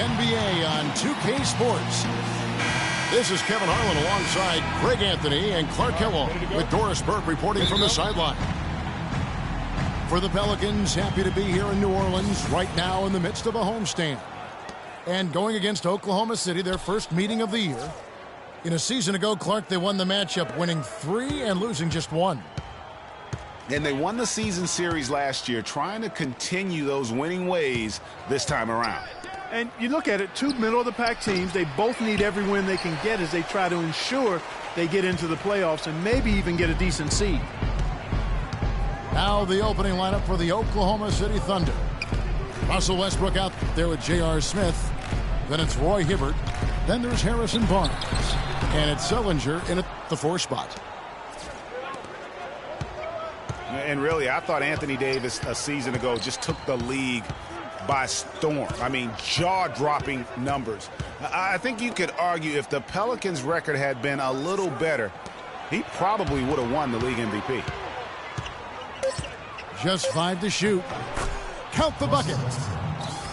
NBA on 2K Sports. This is Kevin Harlan alongside Greg Anthony and Clark Kellogg with Doris Burke reporting from the sideline. For the Pelicans, happy to be here in New Orleans right now in the midst of a homestand. And going against Oklahoma City, their first meeting of the year. In a season ago, Clark, they won the matchup, winning 3 and losing just 1. And they won the season series last year, trying to continue those winning ways this time around. And you look at it, 2 middle-of-the-pack teams, they both need every win they can get as they try to ensure they get into the playoffs and maybe even get a decent seed. Now the opening lineup for the Oklahoma City Thunder. Russell Westbrook out there with J.R. Smith. Then it's Roy Hibbert. Then there's Harrison Barnes. And it's Sullinger in at the 4 spot. And really, I thought Anthony Davis a season ago just took the league by storm. I mean, jaw-dropping numbers. I think you could argue if the Pelicans' record had been a little better, he probably would have won the league MVP. Just 5 to shoot. Count the bucket.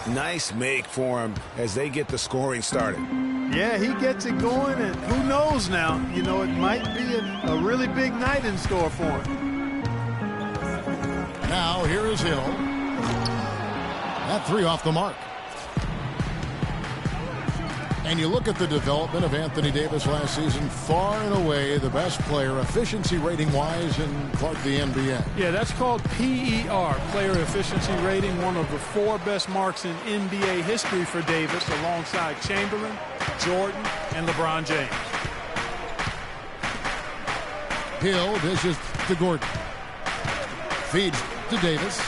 Nice make for him as they get the scoring started. Yeah, he gets it going, and who knows now? You know, it might be a really big night in store for him. Now, here is Hill. That 3 off the mark. And you look at the development of Anthony Davis last season, far and away the best player efficiency rating-wise in Clark, the NBA. Yeah, that's called PER, player efficiency rating, one of the 4 best marks in NBA history for Davis, alongside Chamberlain, Jordan, and LeBron James. Hill dishes to Gordon. Feeds to Davis.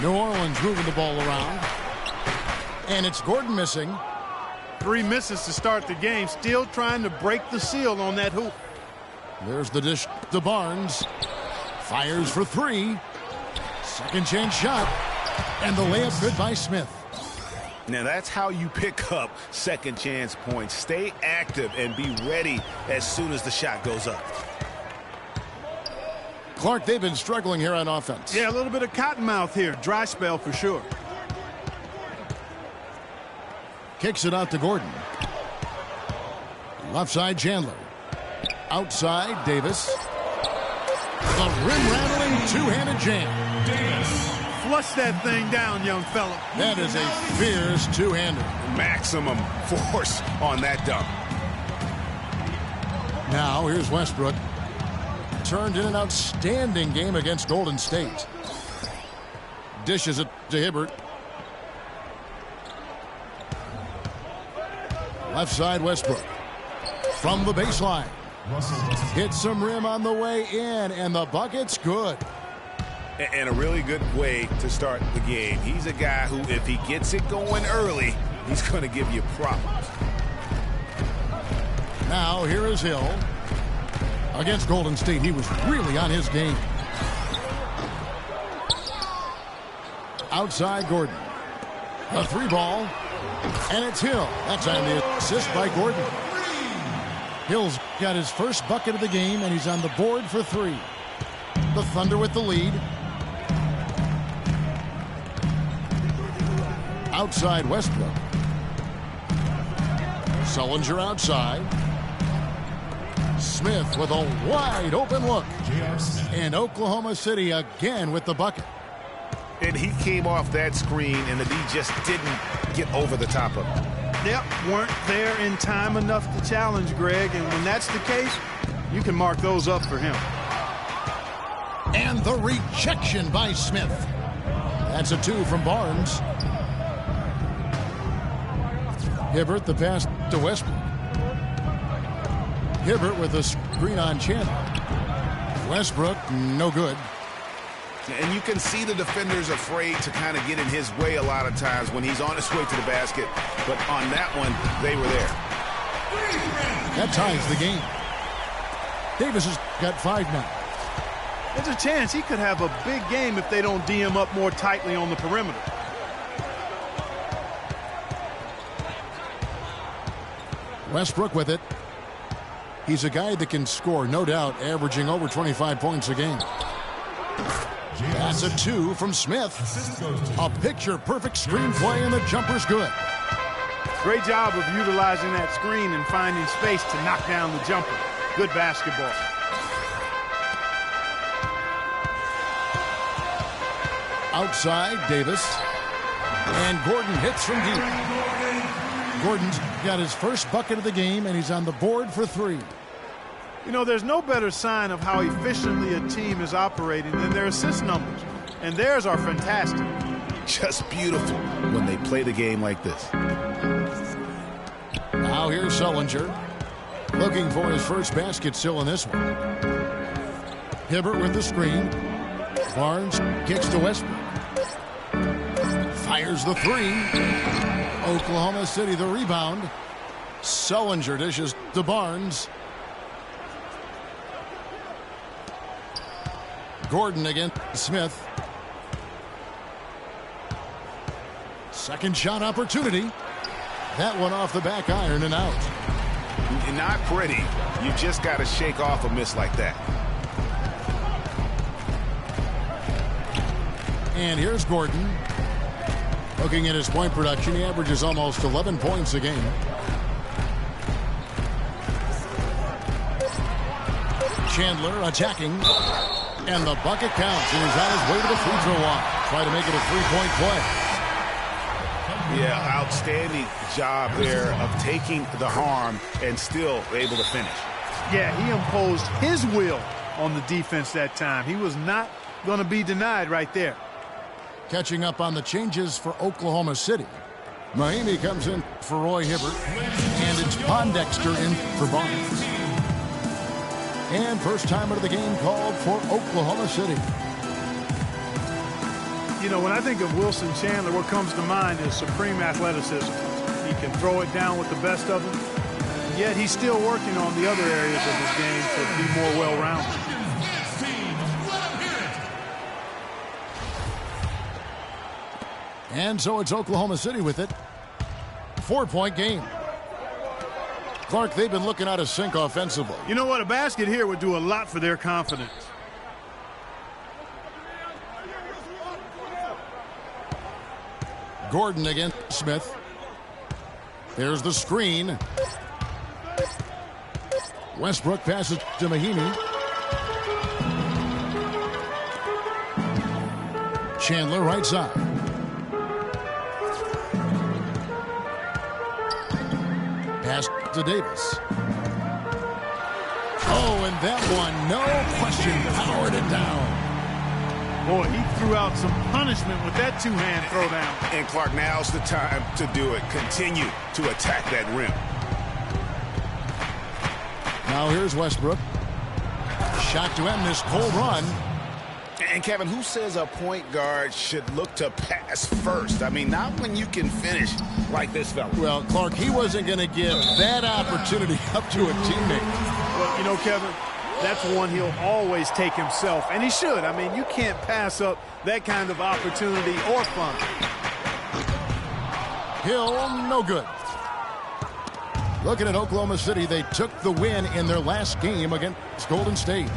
New Orleans moving the ball around. And it's Gordon missing. 3 misses to start the game, still trying to break the seal on that hoop. There's the dish to Barnes. Fires for 3. Second chance shot. And the layup good by Smith. Now that's how you pick up second chance points. Stay active and be ready as soon as the shot goes up. Clark, they've been struggling here on offense. Yeah, a little bit of cottonmouth here. Dry spell for sure. Kicks it out to Gordon. Left side, Chandler. Outside, Davis. The rim-rattling two-handed jam. Davis. Flush that thing down, young fella. That is a fierce two-hander. Maximum force on that dunk. Now, here's Westbrook. Turned in an outstanding game against Golden State. Dishes it to Hibbert. Left side, Westbrook. From the baseline. Hits some rim on the way in, and the bucket's good. And a really good way to start the game. He's a guy who, if he gets it going early, he's going to give you problems. Now, here is Hill. Against Golden State, he was really on his game. Outside, Gordon. A 3 ball. And it's Hill. That's on the assist by Gordon. Hill's got his first bucket of the game, and he's on the board for 3. The Thunder with the lead. Outside, Westbrook. Sullinger outside. Smith with a wide open look. And Oklahoma City again with the bucket. And he came off that screen, and the D just didn't get over the top of it. Yep, weren't there in time enough to challenge Greg, and when that's the case, you can mark those up for him. And the rejection by Smith. That's a 2 from Barnes. Hibbert, the pass to Westbrook. Hibbert with a screen on Chandler. Westbrook, no good. And you can see the defenders afraid to kind of get in his way a lot of times when he's on his way to the basket. But on that one, they were there. That ties the game. Davis has got 5 now. There's a chance he could have a big game if they don't D him up more tightly on the perimeter. Westbrook with it. He's a guy that can score, no doubt, averaging over 25 points a game. That's a 2 from Smith. A picture-perfect screenplay, and the jumper's good. Great job of utilizing that screen and finding space to knock down the jumper. Good basketball. Outside, Davis. And Gordon hits from deep. Gordon's got his first bucket of the game, and he's on the board for 3. You know, there's no better sign of how efficiently a team is operating than their assist numbers. And theirs are fantastic. Just beautiful when they play the game like this. Now here's Sullinger. Looking for his first basket still in this one. Hibbert with the screen. Barnes kicks to Westbrook. Fires the 3. Oklahoma City the rebound. Sullinger dishes to Barnes. Gordon against Smith. Second shot opportunity. That one off the back iron and out. Not pretty. You just got to shake off a miss like that. And here's Gordon. Looking at his point production, he averages almost 11 points a game. Chandler attacking. And the bucket counts, and he's on his way to the free throw line. Try to make it a three-point play. Yeah, outstanding job there of taking the harm and still able to finish. Yeah, he imposed his will on the defense that time. He was not going to be denied right there. Catching up on the changes for Oklahoma City. Mahimi comes in for Roy Hibbert, and it's Pondexter in for Barnes. And first time out of the game called for Oklahoma City. You know, when I think of Wilson Chandler, what comes to mind is supreme athleticism. He can throw it down with the best of them, yet he's still working on the other areas of his game to be more well-rounded. And so it's Oklahoma City with it. 4-point game. Clark, they've been looking out of sync offensively. You know what? A basket here would do a lot for their confidence. Gordon against Smith. There's the screen. Westbrook passes to Mahimi. Chandler right side. Pass to Davis. Oh, and that one, no question, powered it down. Boy, he threw out some punishment with that two-hand throwdown. And Clark, now's the time to do it. Continue to attack that rim. Now here's Westbrook. Shot to end this cold run. And Kevin, who says a point guard should look to pass first? I mean, not when you can finish like this fella. Well, Clark, he wasn't going to give that opportunity up to a teammate. Well, you know, Kevin, that's one he'll always take himself, and he should. I mean, you can't pass up that kind of opportunity or fun. Hill, no good. Looking at Oklahoma City, they took the win in their last game against Golden State.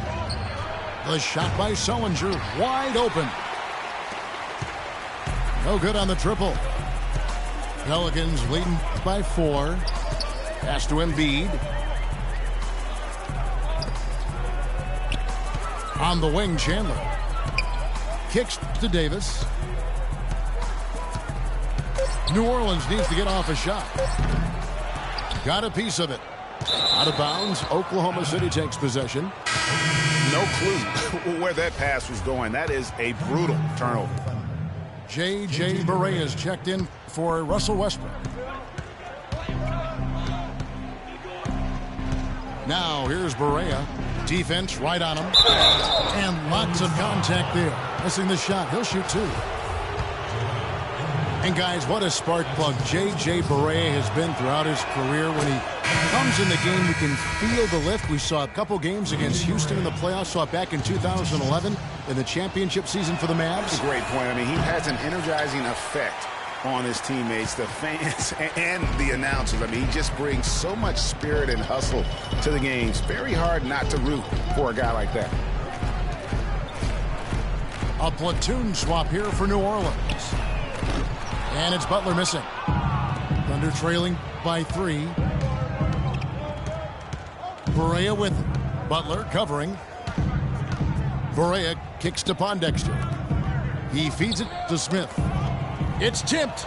The shot by Sullinger, wide open. No good on the triple. Pelicans leading by 4. Pass to Embiid. On the wing, Chandler. Kicks to Davis. New Orleans needs to get off a shot. Got a piece of it. Out of bounds, Oklahoma City takes possession. No clue where that pass was going. That is a brutal turnover. J.J. Barea is checked in for Russell Westbrook. Now here's Barea. Defense right on him. And lots of contact there. Missing the shot. He'll shoot 2. And guys, what a spark plug J.J. Barea has been throughout his career. When he comes in the game, you can feel the lift. We saw a couple games against Houston in the playoffs. Saw it back in 2011 in the championship season for the Mavs. That's a great point. I mean, he has an energizing effect on his teammates, the fans, and the announcers. I mean, he just brings so much spirit and hustle to the games. Very hard not to root for a guy like that. A platoon swap here for New Orleans. And it's Butler missing. Thunder trailing by 3. Barea with it. Butler covering. Barea kicks to Pondexter. He feeds it to Smith. It's tipped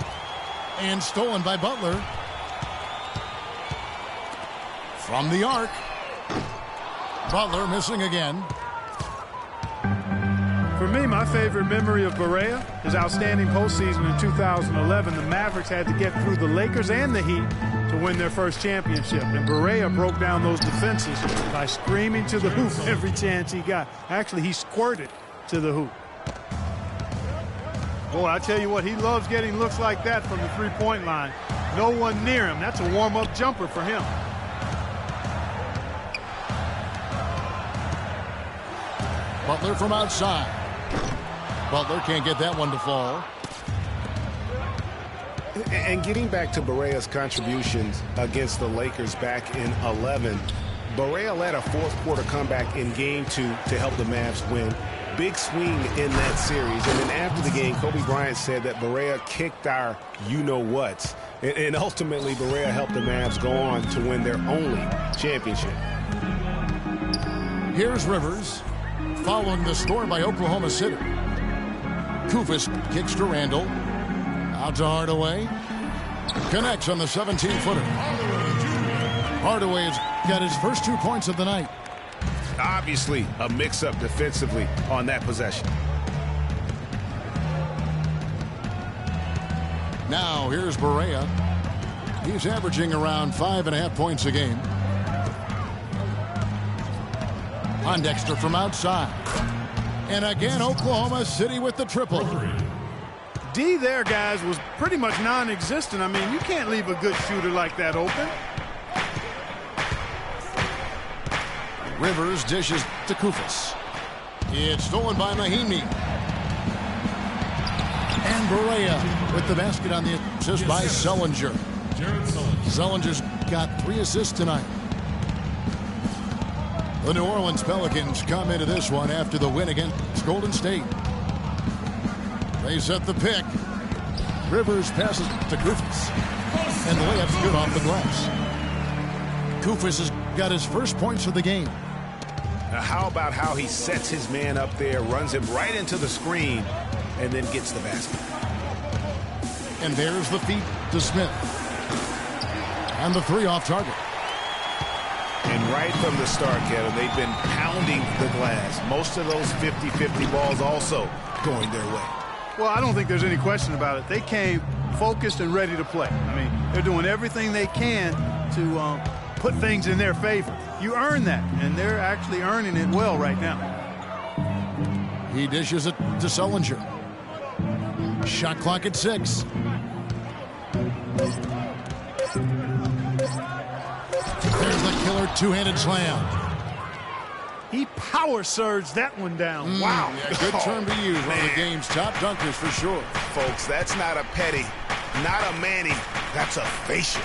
and stolen by Butler. From the arc. Butler missing again. For me, my favorite memory of Barea, his outstanding postseason in 2011. The Mavericks had to get through the Lakers and the Heat to win their first championship. And Barea broke down those defenses by screaming to the hoop every chance he got. Actually, he squirted to the hoop. Boy, I tell you what, he loves getting looks like that from the three-point line. No one near him. That's a warm-up jumper for him. Butler from outside. Butler can't get that one to fall. And getting back to Barea's contributions against the Lakers back in 11, Barea led a fourth-quarter comeback in Game 2 to help the Mavs win. Big swing in that series. And then after the game, Kobe Bryant said that Barea kicked our you-know-whats. And ultimately, Barea helped the Mavs go on to win their only championship. Here's Rivers, following the score by Oklahoma City. Kufis kicks to Randall. Out to Hardaway. Connects on the 17-footer. Hardaway has got his first 2 points of the night. Obviously, a mix-up defensively on that possession. Now, here's Barea. He's averaging around 5.5 points a game. Pondexter from outside. And again, Oklahoma City with the triple. D there, guys, was pretty much non-existent. I mean, you can't leave a good shooter like that open. Rivers dishes to Kufis. It's stolen by Mahimi. And Barea with the basket on the assist by Sullinger. Sullinger's got 3 assists tonight. The New Orleans Pelicans come into this one after the win against Golden State. They set the pick. Rivers passes to Kufis. And the layup's good off the glass. Kufis has got his first points of the game. Now, how about how he sets his man up there, runs him right into the screen, and then gets the basket. And there's the feed to Smith. And the 3 off target. And right from the start, Kevin, they've been pounding the glass. Most of those 50-50 balls also going their way. Well, I don't think there's any question about it. They came focused and ready to play. I mean, they're doing everything they can to put things in their favor. You earn that, and they're actually earning it well right now. He dishes it to Sullinger. Shot clock at 6. There's the killer two-handed slam. He power surged that one down. Wow. Yeah, good term to use. One of the game's top dunkers for sure. Folks, that's not a petty, not a Manny. That's a facial.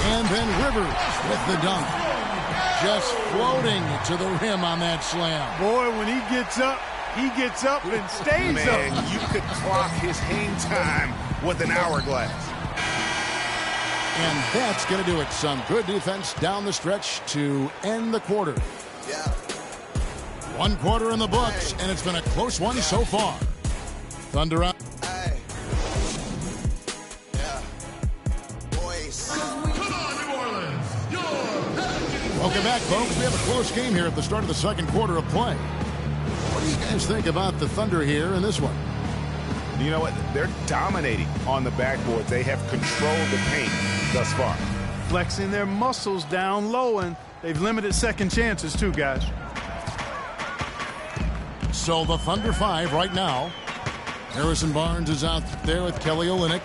And then Rivers with the dunk. Just floating to the rim on that slam. Boy, when he gets up and stays up. Man, you could clock his hang time with an hourglass. And that's going to do it. Some good defense down the stretch to end the quarter. Yeah. 1 quarter in the books, and it's been a close one so far. Thunder out. Hey. Yeah. Boys. Welcome back, folks. We have a close game here at the start of the second quarter of play. What do you guys think about the Thunder here in this one? You know what? They're dominating on the backboard. They have controlled the paint thus far. Flexing their muscles down low, and they've limited second chances too, guys. So the Thunder 5 right now. Harrison Barnes is out there with Kelly Olynyk.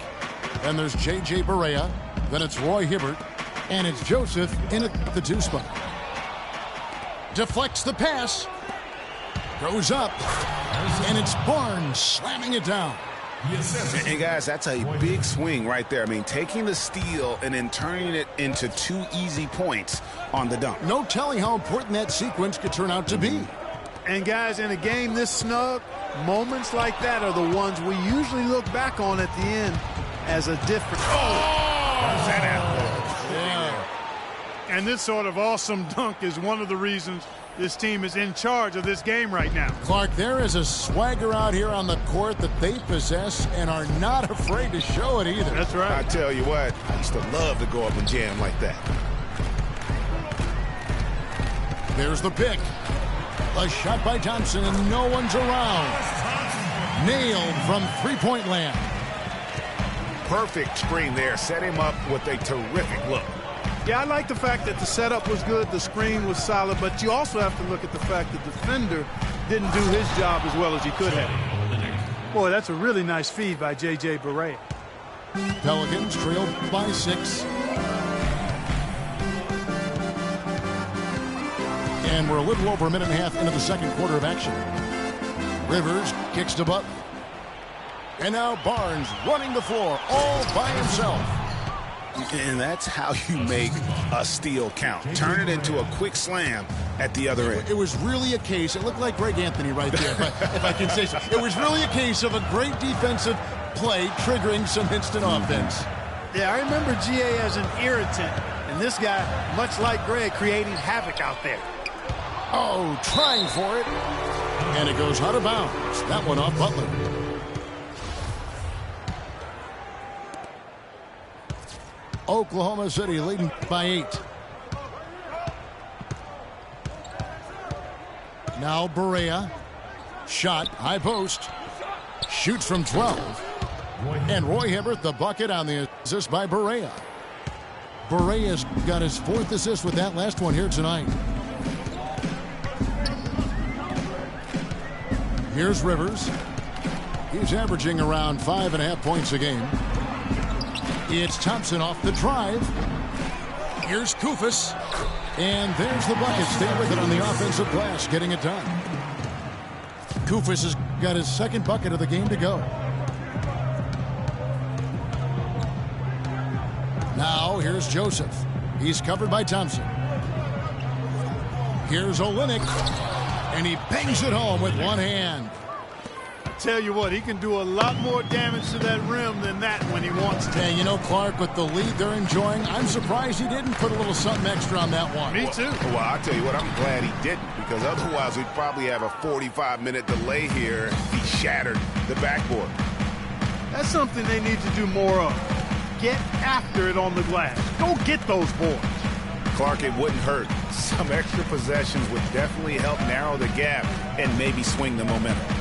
Then there's J.J. Barea. Then it's Roy Hibbert. And it's Joseph in at the 2 spot. Deflects the pass. Goes up. And it's Barnes slamming it down. And guys, that's a big swing right there. I mean, taking the steal and then turning it into 2 easy points on the dunk. No telling how important that sequence could turn out to be. And guys, in a game this snug, moments like that are the ones we usually look back on at the end as a different. And this sort of awesome dunk is one of the reasons this team is in charge of this game right now. Clark, there is a swagger out here on the court that they possess and are not afraid to show it either. That's right. I tell you what, I used to love to go up and jam like that. There's the pick. A shot by Thompson and no one's around. Nailed from three-point land. Perfect screen there. Set him up with a terrific look. Yeah, I like the fact that the setup was good, the screen was solid, but you also have to look at the fact that the defender didn't do his job as well as he could have. Boy, that's a really nice feed by J.J. Barea. Pelicans trailed by 6. And we're a little over a minute and a half into the second quarter of action. Rivers kicks to Butler. And now Barnes running the floor all by himself. And that's how you make a steal count. Turn it into a quick slam at the other end. It was really a case, it looked like Greg Anthony right there, if I can say so. It was really a case of a great defensive play triggering some instant offense. Yeah, I remember GA as an irritant, and this guy, much like Greg, creating havoc out there. Oh, trying for it. And it goes out of bounds. That one off Butler. Oklahoma City leading by 8. Now Barea. Shot, high post. Shoots from 12. And Roy Hibbert, the bucket on the assist by Barea. Barea's got his 4th assist with that last one here tonight. Here's Rivers. He's averaging around 5.5 points a game. It's Thompson off the drive. Here's Koufos. And there's the bucket. Stay with it on the offensive glass, getting it done. Koufos has got his 2nd bucket of the game to go. Now here's Joseph. He's covered by Thompson. Here's Olynyk. And he bangs it home with one hand. Tell you what, he can do a lot more damage to that rim than that when he wants to. And you know, Clark, with the lead they're enjoying, I'm surprised he didn't put a little something extra on that one. Me too. Well, I'll tell you what, I'm glad he didn't, because otherwise we'd probably have a 45-minute delay here. He shattered the backboard. That's something they need to do more of. Get after it on the glass. Go get those boards. Clark, it wouldn't hurt. Some extra possessions would definitely help narrow the gap and maybe swing the momentum.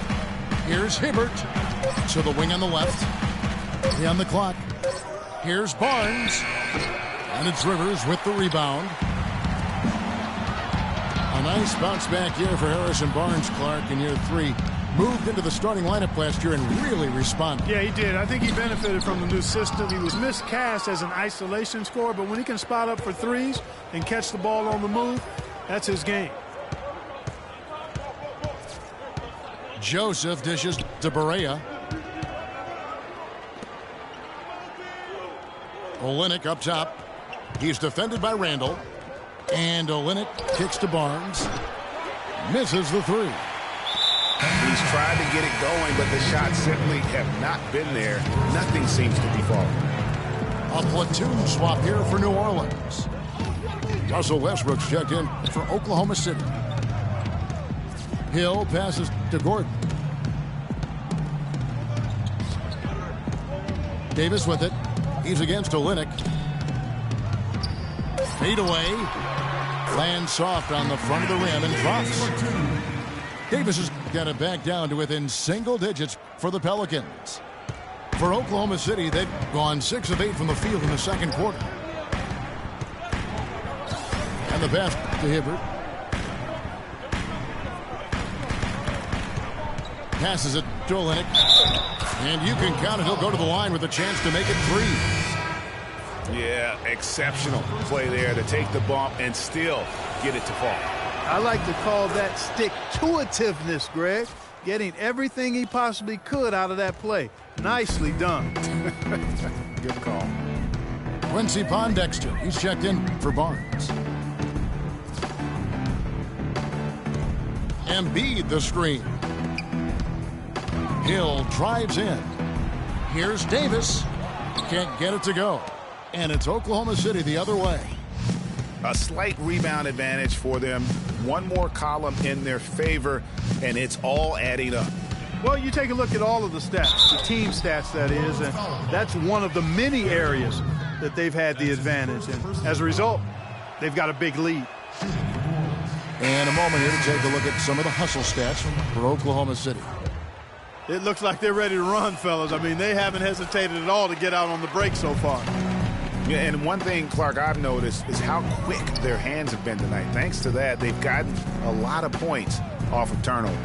Here's Hibbert to the wing on the left. On the clock. Here's Barnes. And it's Rivers with the rebound. A nice bounce back here for Harrison Barnes, Clark, in year 3. Moved into the starting lineup last year and really responded. Yeah, he did. I think he benefited from the new system. He was miscast as an isolation scorer, but when he can spot up for threes and catch the ball on the move, that's his game. Joseph dishes to Barea. Olynyk up top. He's defended by Randall. And Olynyk kicks to Barnes. Misses the 3. He's tried to get it going, but the shots simply have not been there. Nothing seems to be falling. A platoon swap here for New Orleans. Russell Westbrook's checked in for Oklahoma City. Hill passes to Gordon. Davis with it. He's against Olynyk. Fade away. Lands soft on the front of the rim and drops. Davis has got it back down to within single digits for the Pelicans. For Oklahoma City, they've gone 6 of 8 from the field in the second quarter. And the pass to Hibbert. Passes it to Olynyk. And you can count it. He'll go to the line with a chance to make it 3. Yeah, exceptional play there to take the bump and still get it to fall. I like to call that stick-to-itiveness, Greg. getting everything he possibly could out of that play. Nicely done. Good call. Quincy Pondexter, he's checked in for Barnes. Embiid the screen. Hill drives in. Here's Davis. Can't get it to go. And it's Oklahoma City the other way. A slight rebound advantage for them. One more column in their favor, and it's all adding up. Well, you take a look at all of the stats, the team stats that is, and that's one of the many areas that they've had the advantage. And as a result, they've got a big lead. And a moment here to take a look at some of the hustle stats for Oklahoma City. It looks like they're ready to run, fellas. I mean, they haven't hesitated at all to get out on the break so far. Yeah, and one thing, Clark, I've noticed is how quick their hands have been tonight. Thanks to that, they've gotten a lot of points off of turnover.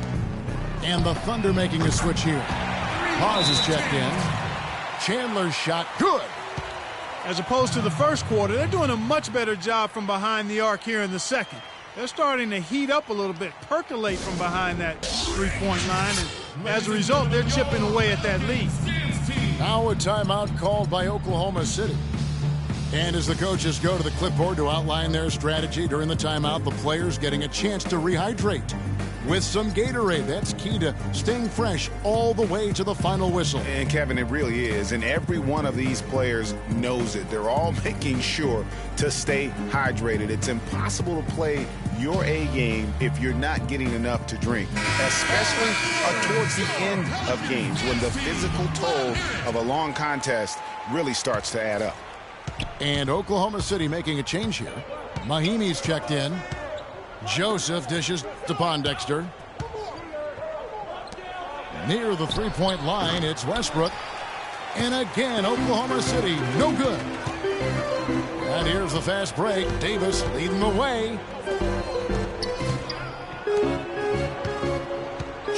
And the Thunder making a switch here. Hawes is checked in. Chandler's shot, good. As opposed to the first quarter, they're doing a much better job from behind the arc here in the second. They're starting to heat up a little bit, percolate from behind that three-point line, and as a result, they're chipping away at that lead. Now a timeout called by Oklahoma City. And as the coaches go to the clipboard to outline their strategy during the timeout, the players getting a chance to rehydrate with some Gatorade. That's key to staying fresh all the way to the final whistle. And, Kevin, it really is. And every one of these players knows it. They're all making sure to stay hydrated. It's impossible to play your A game if you're not getting enough to drink, especially towards the end of games when the physical toll of a long contest really starts to add up. And Oklahoma City making a change here. Mahimi's checked in. Joseph dishes to Pondexter. Near the three-point line, it's Westbrook. And again, Oklahoma City, no good. And here's the fast break. Davis leading the way.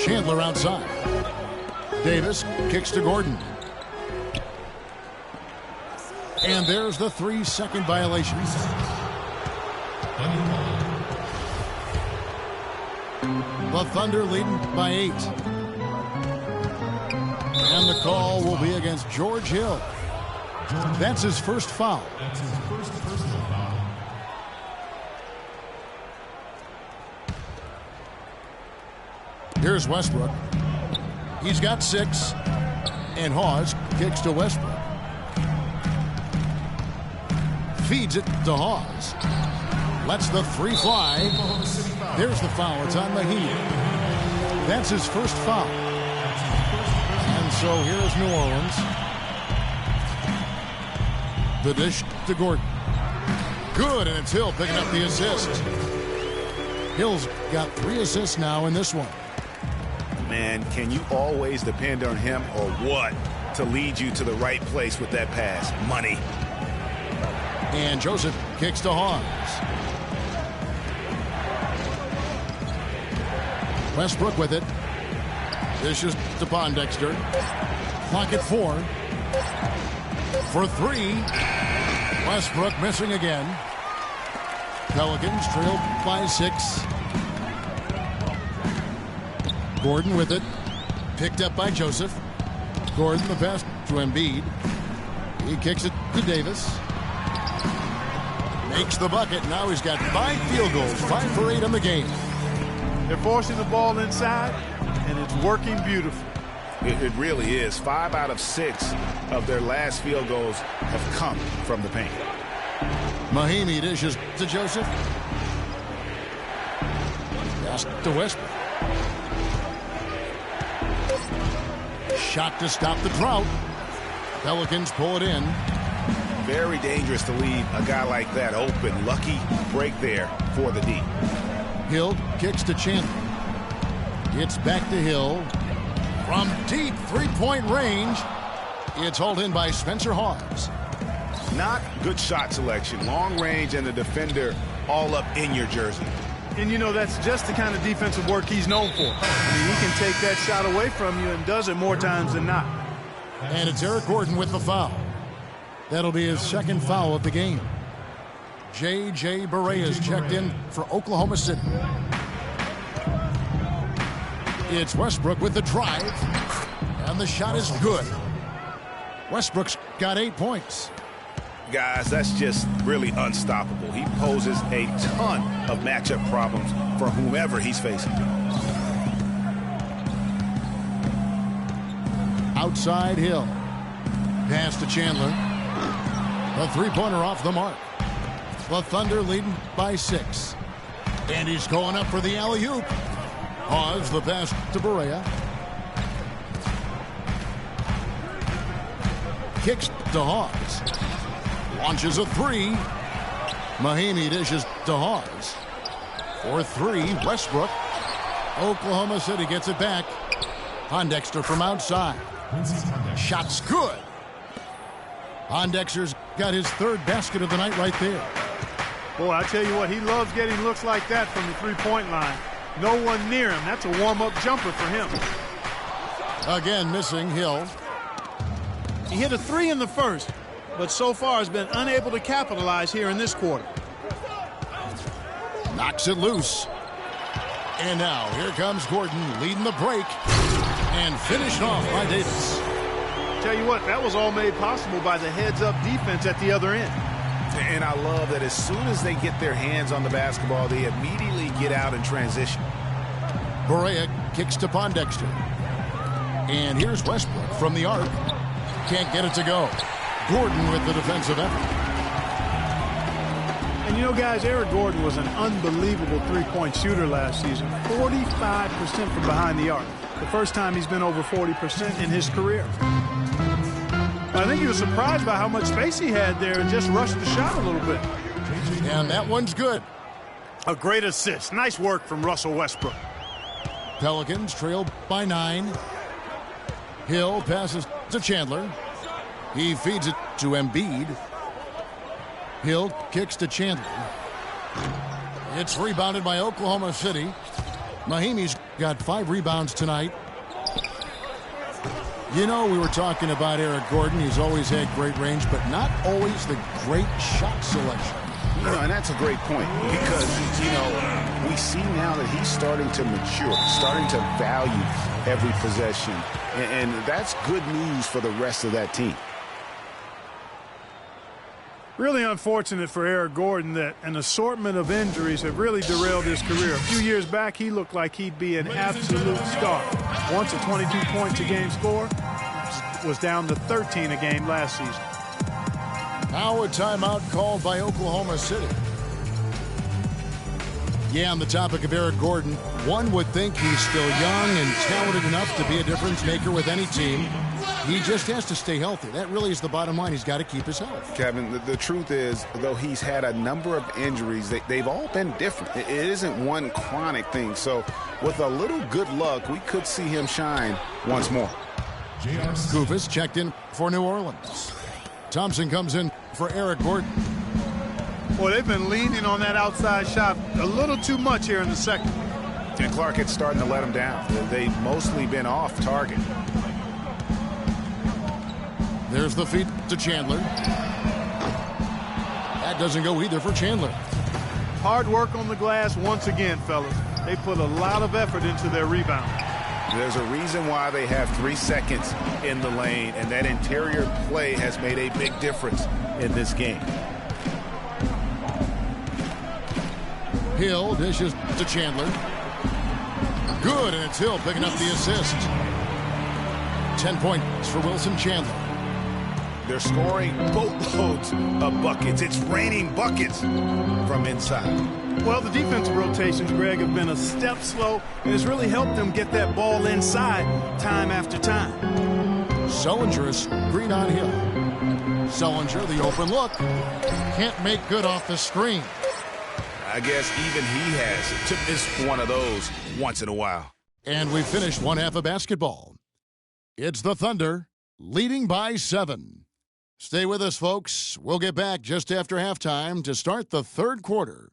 Chandler outside. Davis kicks to Gordon. And there's the 3-second violation. The Thunder leading by 8. And the call will be against George Hill. That's his first foul. Here's Westbrook. He's got 6. And Hawes kicks to Westbrook. Feeds it to Hawes. Lets the 3 fly. There's the foul. It's on Mahimi. That's his first foul. And so here's New Orleans. The dish to Gordon. Good, and it's Hill picking up the assist. Hill's got 3 assists now in this one. Man, can you always depend on him or what to lead you to the right place with that pass? Money. And Joseph kicks to Hawes. Westbrook with it. Dishes to Pondexter. Clock at 4. For 3. Westbrook missing again. Pelicans trailed by 6. Gordon with it. Picked up by Joseph. Gordon the pass to Embiid. He kicks it to Davis. Makes the bucket. Now he's got 5 field goals. 5 for 8 in the game. They're forcing the ball inside, and it's working beautifully. It really is. 5 out of 6 of their last field goals have come from the paint. Mahimi dishes to Joseph. Pass to Westbrook. Shot to stop the drought. Pelicans pull it in. Very dangerous to leave a guy like that open. Lucky break there for the D. Hill kicks to Chandler. It's back to Hill. From deep three-point range, it's hauled in by Spencer Hawes. Not good shot selection. Long range and the defender all up in your jersey. And, you know, that's just the kind of defensive work he's known for. I mean, he can take that shot away from you and does it more times than not. And it's Eric Gordon with the foul. That'll be his second foul of the game. J.J. Barea is checked in for Oklahoma City. It's Westbrook with the drive. And the shot is good. Westbrook's got 8 points. Guys, that's just really unstoppable. He poses a ton of matchup problems for whomever he's facing. Outside Hill. Pass to Chandler. The three-pointer off the mark. The Thunder leading by 6. And he's going up for the alley-oop. Pause the pass to Barea. Kicks to Hawes. Launches a three. Mahinmi dishes to Hawes. For 3, Westbrook. Oklahoma City gets it back. Pondexter from outside. Shot's good. Pondexter's got his 3rd basket of the night right there. Boy, I tell you what, he loves getting looks like that from the three-point line. No one near him. That's a warm-up jumper for him. Again, missing Hill. He hit a 3 in the first, but so far has been unable to capitalize here in this quarter. Knocks it loose. And now, here comes Gordon leading the break. And finished off by Davis. Tell you what, that was all made possible by the heads-up defense at the other end. And I love that as soon as they get their hands on the basketball, they immediately get out and transition. Barea kicks to Pondexter. And here's Westbrook from the arc. Can't get it to go. Gordon with the defensive effort. And you know, guys, Eric Gordon was an unbelievable three-point shooter last season. 45% from behind the arc. The first time he's been over 40% in his career. I think he was surprised by how much space he had there and just rushed the shot a little bit. And that one's good. A great assist. Nice work from Russell Westbrook. Pelicans trail by 9. Hill passes to Chandler. He feeds it to Embiid. Hill kicks to Chandler. It's rebounded by Oklahoma City. Mahinmi's got 5 rebounds tonight. You know, we were talking about Eric Gordon. He's always had great range, but not always the great shot selection. You know, and that's a great point because, you know, we see now that he's starting to mature, starting to value every possession. And that's good news for the rest of that team. Really unfortunate for Eric Gordon that an assortment of injuries have really derailed his career. A few years back, he looked like he'd be an absolute star. Once a 22 points a game score, was down to 13 a game last season. Now a timeout called by Oklahoma City. Yeah, on the topic of Eric Gordon, one would think he's still young and talented enough to be a difference maker with any team. He just has to stay healthy. That really is the bottom line. He's got to keep his health. Kevin, the truth is, though he's had a number of injuries, they've all been different. It isn't one chronic thing. So with a little good luck, we could see him shine once more. Kufis checked in for New Orleans. Thompson comes in for Eric Gordon. Boy, they've been leaning on that outside shot a little too much here in the second. And Clark, it's starting to let him down. They've mostly been off target. There's the feed to Chandler. That doesn't go either for Chandler. Hard work on the glass once again, fellas. They put a lot of effort into their rebound. There's a reason why they have 3 seconds in the lane, and that interior play has made a big difference in this game. Hill dishes to Chandler. Good, and it's Hill picking up the assist. 10 points for Wilson Chandler. They're scoring boatloads of buckets. It's raining buckets from inside. Well, the defensive rotations, Greg, have been a step slow, and it's really helped them get that ball inside time after time. Sullinger is green on Hill. Sullinger, the open look. Can't make good off the screen. I guess even he has to miss one of those once in a while. And we finished one half of basketball. It's the Thunder leading by 7. Stay with us, folks. We'll get back just after halftime to start the third quarter.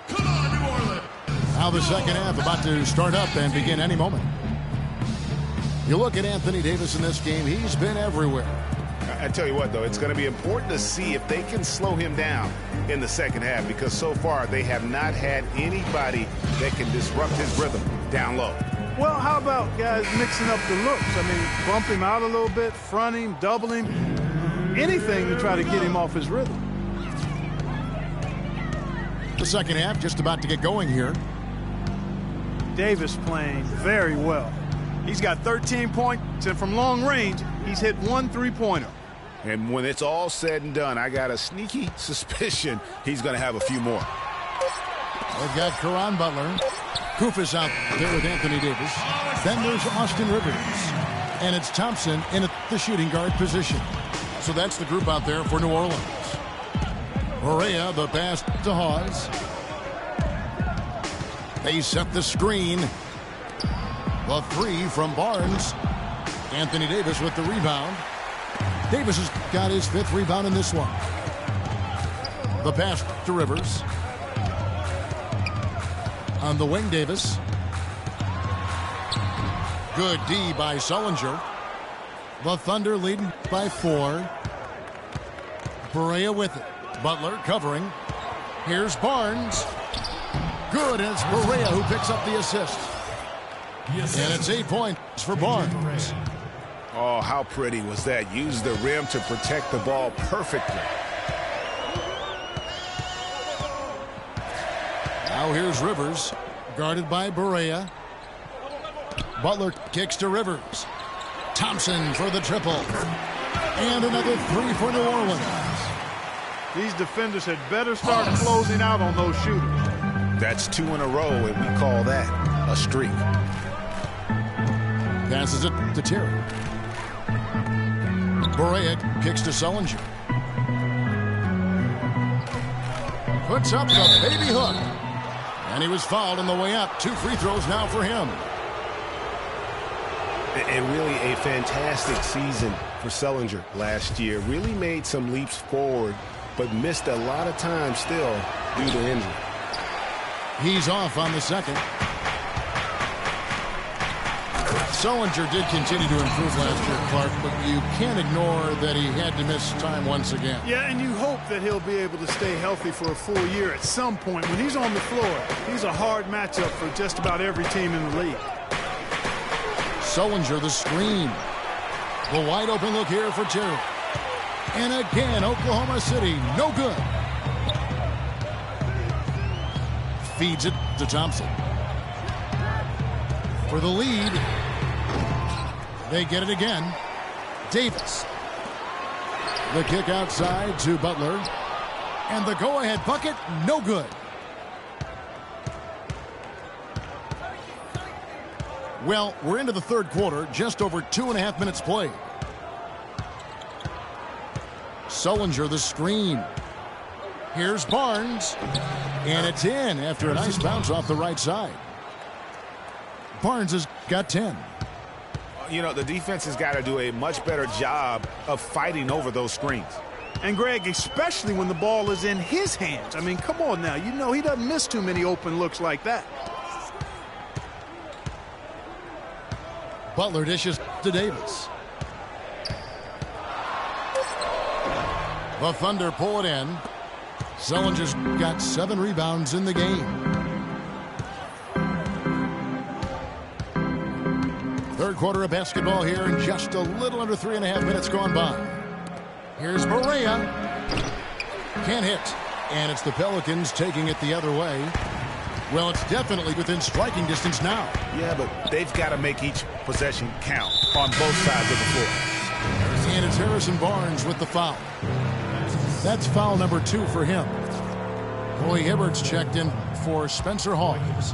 Come on, New Orleans! Now the second half about to start up and begin any moment. You look at Anthony Davis in this game, he's been everywhere. I tell you what, though, it's going to be important to see if they can slow him down in the second half, because so far they have not had anybody that can disrupt his rhythm down low. Well, how about guys mixing up the looks? I mean, bump him out a little bit, front him, double him, anything to try to get him off his rhythm. The second half just about to get going here. Davis playing very well. He's got 13 points, and from long range, he's hit 1 3-pointer. And when it's all said and done, I got a sneaky suspicion he's going to have a few more. They've got Caron Butler. Kufis out there with Anthony Davis. Then there's Austin Rivers. And it's Thompson in at the shooting guard position. So that's the group out there for New Orleans. Correa, the pass to Hawes. They set the screen. The three from Barnes. Anthony Davis with the rebound. Davis has got his 5th rebound in this one. The pass to Rivers. On the wing, Davis. Good D by Sullinger. The Thunder leading by 4. Correa with it. Butler covering. Here's Barnes. Good, and it's Correa who picks up the assist. And it's 8 points for Barnes. Oh, how pretty was that? Use the rim to protect the ball perfectly. Now here's Rivers, guarded by Correa. Butler kicks to Rivers. Thompson for the triple. And another 3 for New Orleans. These defenders had better start closing out on those shooters. That's 2 in a row, and we call that a streak. Passes it to Terry. Correa kicks to Sullinger. Puts up the baby hook. And he was fouled on the way up. 2 free throws now for him. And really a fantastic season for Sullinger last year. Really made some leaps forward, but missed a lot of time still due to injury. He's off on the second. Sullinger did continue to improve last year, Clark, but you can't ignore that he had to miss time once again. Yeah, and you hope that he'll be able to stay healthy for a full year at some point. When he's on the floor, he's a hard matchup for just about every team in the league. Sullinger, the screen. The wide open look here for Terry. And again, Oklahoma City, no good. Feeds it to Thompson. For the lead. They get it again. Davis. The kick outside to Butler. And the go-ahead bucket, no good. Well, we're into the third quarter, just over 2.5 minutes played. Sullinger, the screen. Here's Barnes. And it's in after a nice bounce off the right side. Barnes has got 10. You know, the defense has got to do a much better job of fighting over those screens. And, Greg, especially when the ball is in his hands. I mean, come on now. You know he doesn't miss too many open looks like that. Butler dishes to Davis. The Thunder pull it in. Sullinger's got 7 rebounds in the game. Third quarter of basketball here, and just a little under 3.5 minutes gone by. Here's Correa. Can't hit. And it's the Pelicans taking it the other way. Well, it's definitely within striking distance now. Yeah, but they've got to make each possession count on both sides of the floor. And it's Harrison Barnes with the foul. That's foul number 2 for him. Roy Hibbert's checked in for Spencer Hawes.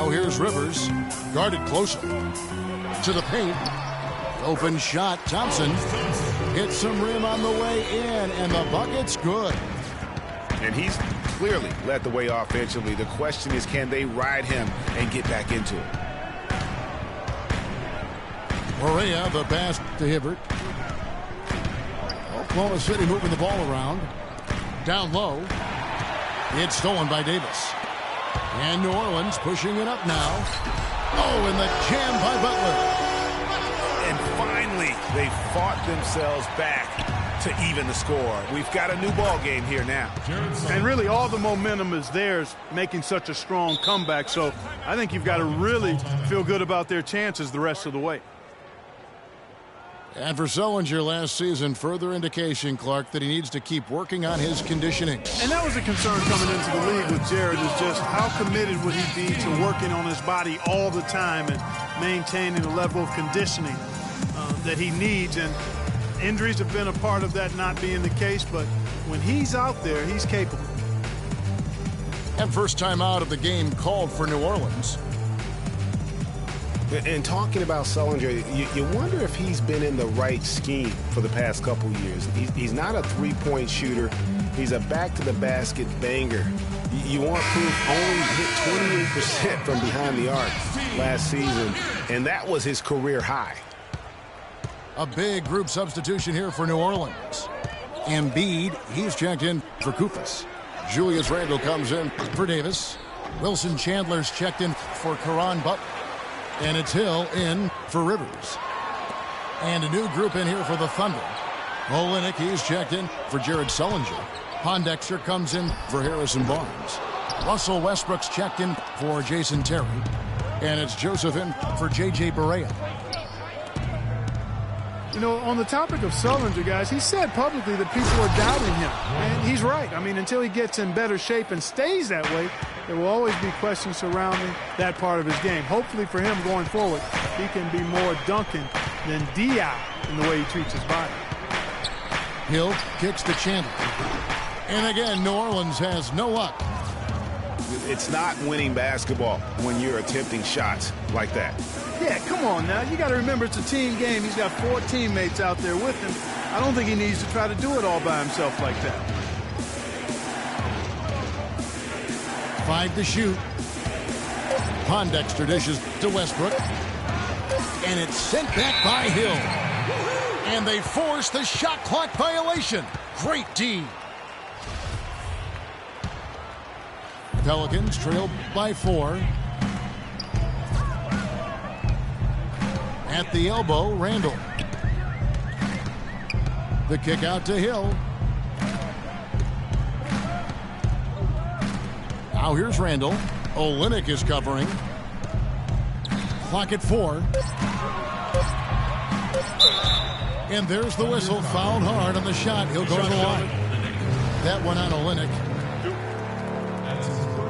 Now here's Rivers, guarded closely. To the paint. Open shot. Thompson hits some rim on the way in, and the bucket's good. And he's clearly led the way offensively. The question is, can they ride him and get back into it? Correa, the pass to Hibbert. Oklahoma City moving the ball around. Down low. It's stolen by Davis. And New Orleans pushing it up now. Oh, and the jam by Butler. And finally, they fought themselves back to even the score. We've got a new ball game here now. And really, all the momentum is theirs, making such a strong comeback. So I think you've got to really feel good about their chances the rest of the way. And for Sullinger last season, further indication, Clark, that he needs to keep working on his conditioning. And that was a concern coming into the league with Jared, is just how committed would he be to working on his body all the time and maintaining the level of conditioning that he needs. And injuries have been a part of that not being the case, but when he's out there, he's capable. And first time out of the game called for New Orleans. And talking about Sullinger, you wonder if he's been in the right scheme for the past couple years. He's not a three-point shooter. He's a back-to-the-basket banger. You want proof, only hit 28% from behind the arc last season, and that was his career high. A big group substitution here for New Orleans. Embiid, he's checked in for Koufos. Julius Randle comes in for Davis. Wilson Chandler's checked in for Caron Butler. And it's Hill in for Rivers. And a new group in here for the Thunder. Olynyk, he's checked in for Jared Sullinger. Pondexter comes in for Harrison Barnes. Russell Westbrook's checked in for Jason Terry. And it's Joseph in for J.J. Barea. You know, on the topic of Sullinger, guys, he said publicly that people are doubting him. And he's right. I mean, until he gets in better shape and stays that way, there will always be questions surrounding that part of his game. Hopefully for him going forward, he can be more Duncan than D.I. in the way he treats his body. Hill kicks to Chandler. And again, New Orleans has no luck. It's not winning basketball when you're attempting shots like that. Yeah, come on now. You got to remember it's a team game. He's got 4 teammates out there with him. I don't think he needs to try to do it all by himself like that. 5 to shoot. Pondexter dishes to Westbrook. And it's sent back by Hill. And they force the shot clock violation. Great D. Pelicans trail by 4. At the elbow, Randle. The kick out to Hill. Now here's Randle. Olynyk is covering. Clock at 4. And there's the whistle. Fouled hard on the shot. He'll go to the line. That one on Olynyk.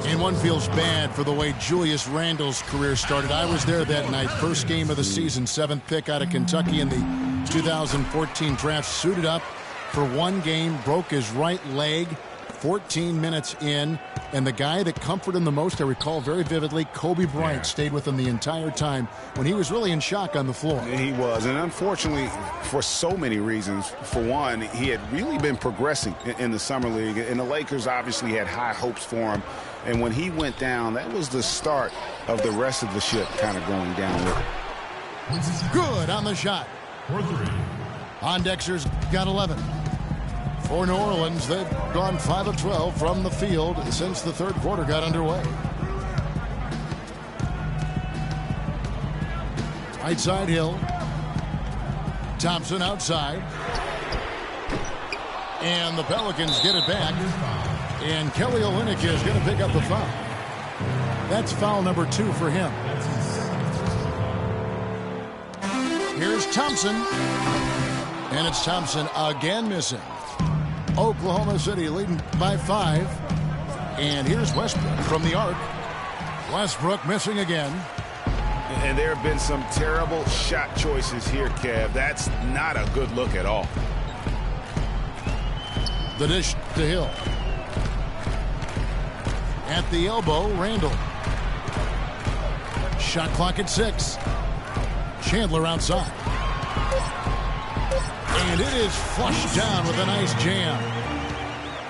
And one feels bad for the way Julius Randle's career started. I was there that night. First game of the season. 7th pick out of Kentucky in the 2014 draft. Suited up for one game. Broke his right leg 14 minutes in. And the guy that comforted him the most, I recall very vividly, Kobe Bryant stayed with him the entire time when he was really in shock on the floor. He was, and unfortunately, for so many reasons. For one, he had really been progressing in the summer league, and the Lakers obviously had high hopes for him. And when he went down, that was the start of the rest of the ship kind of going down with it. Good on the shot. Pondexter's got 11. For New Orleans, they've gone 5 of 12 from the field since the third quarter got underway. Right side, Hill. Thompson outside. And the Pelicans get it back. And Kelly Olynyk is going to pick up the foul. That's foul number 2 for him. Here's Thompson. And it's Thompson again missing. Oklahoma City leading by 5. And here's Westbrook from the arc. Westbrook missing again. And there have been some terrible shot choices here, Kev. That's not a good look at all. The dish to Hill. At the elbow, Randle. Shot clock at 6. Chandler outside. And it is flushed down with a nice jam.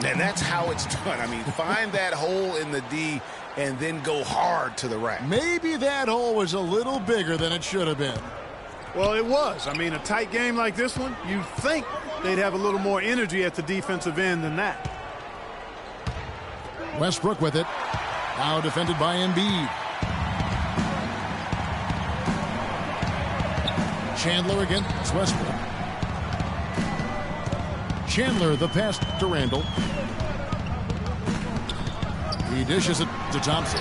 And that's how it's done. I mean, find that hole in the D and then go hard to the rack. Maybe that hole was a little bigger than it should have been. Well, it was. I mean, a tight game like this one, you'd think they'd have a little more energy at the defensive end than that. Westbrook with it. Now defended by Embiid. Chandler against Westbrook. Chandler the pass to Randall. He dishes it to Thompson.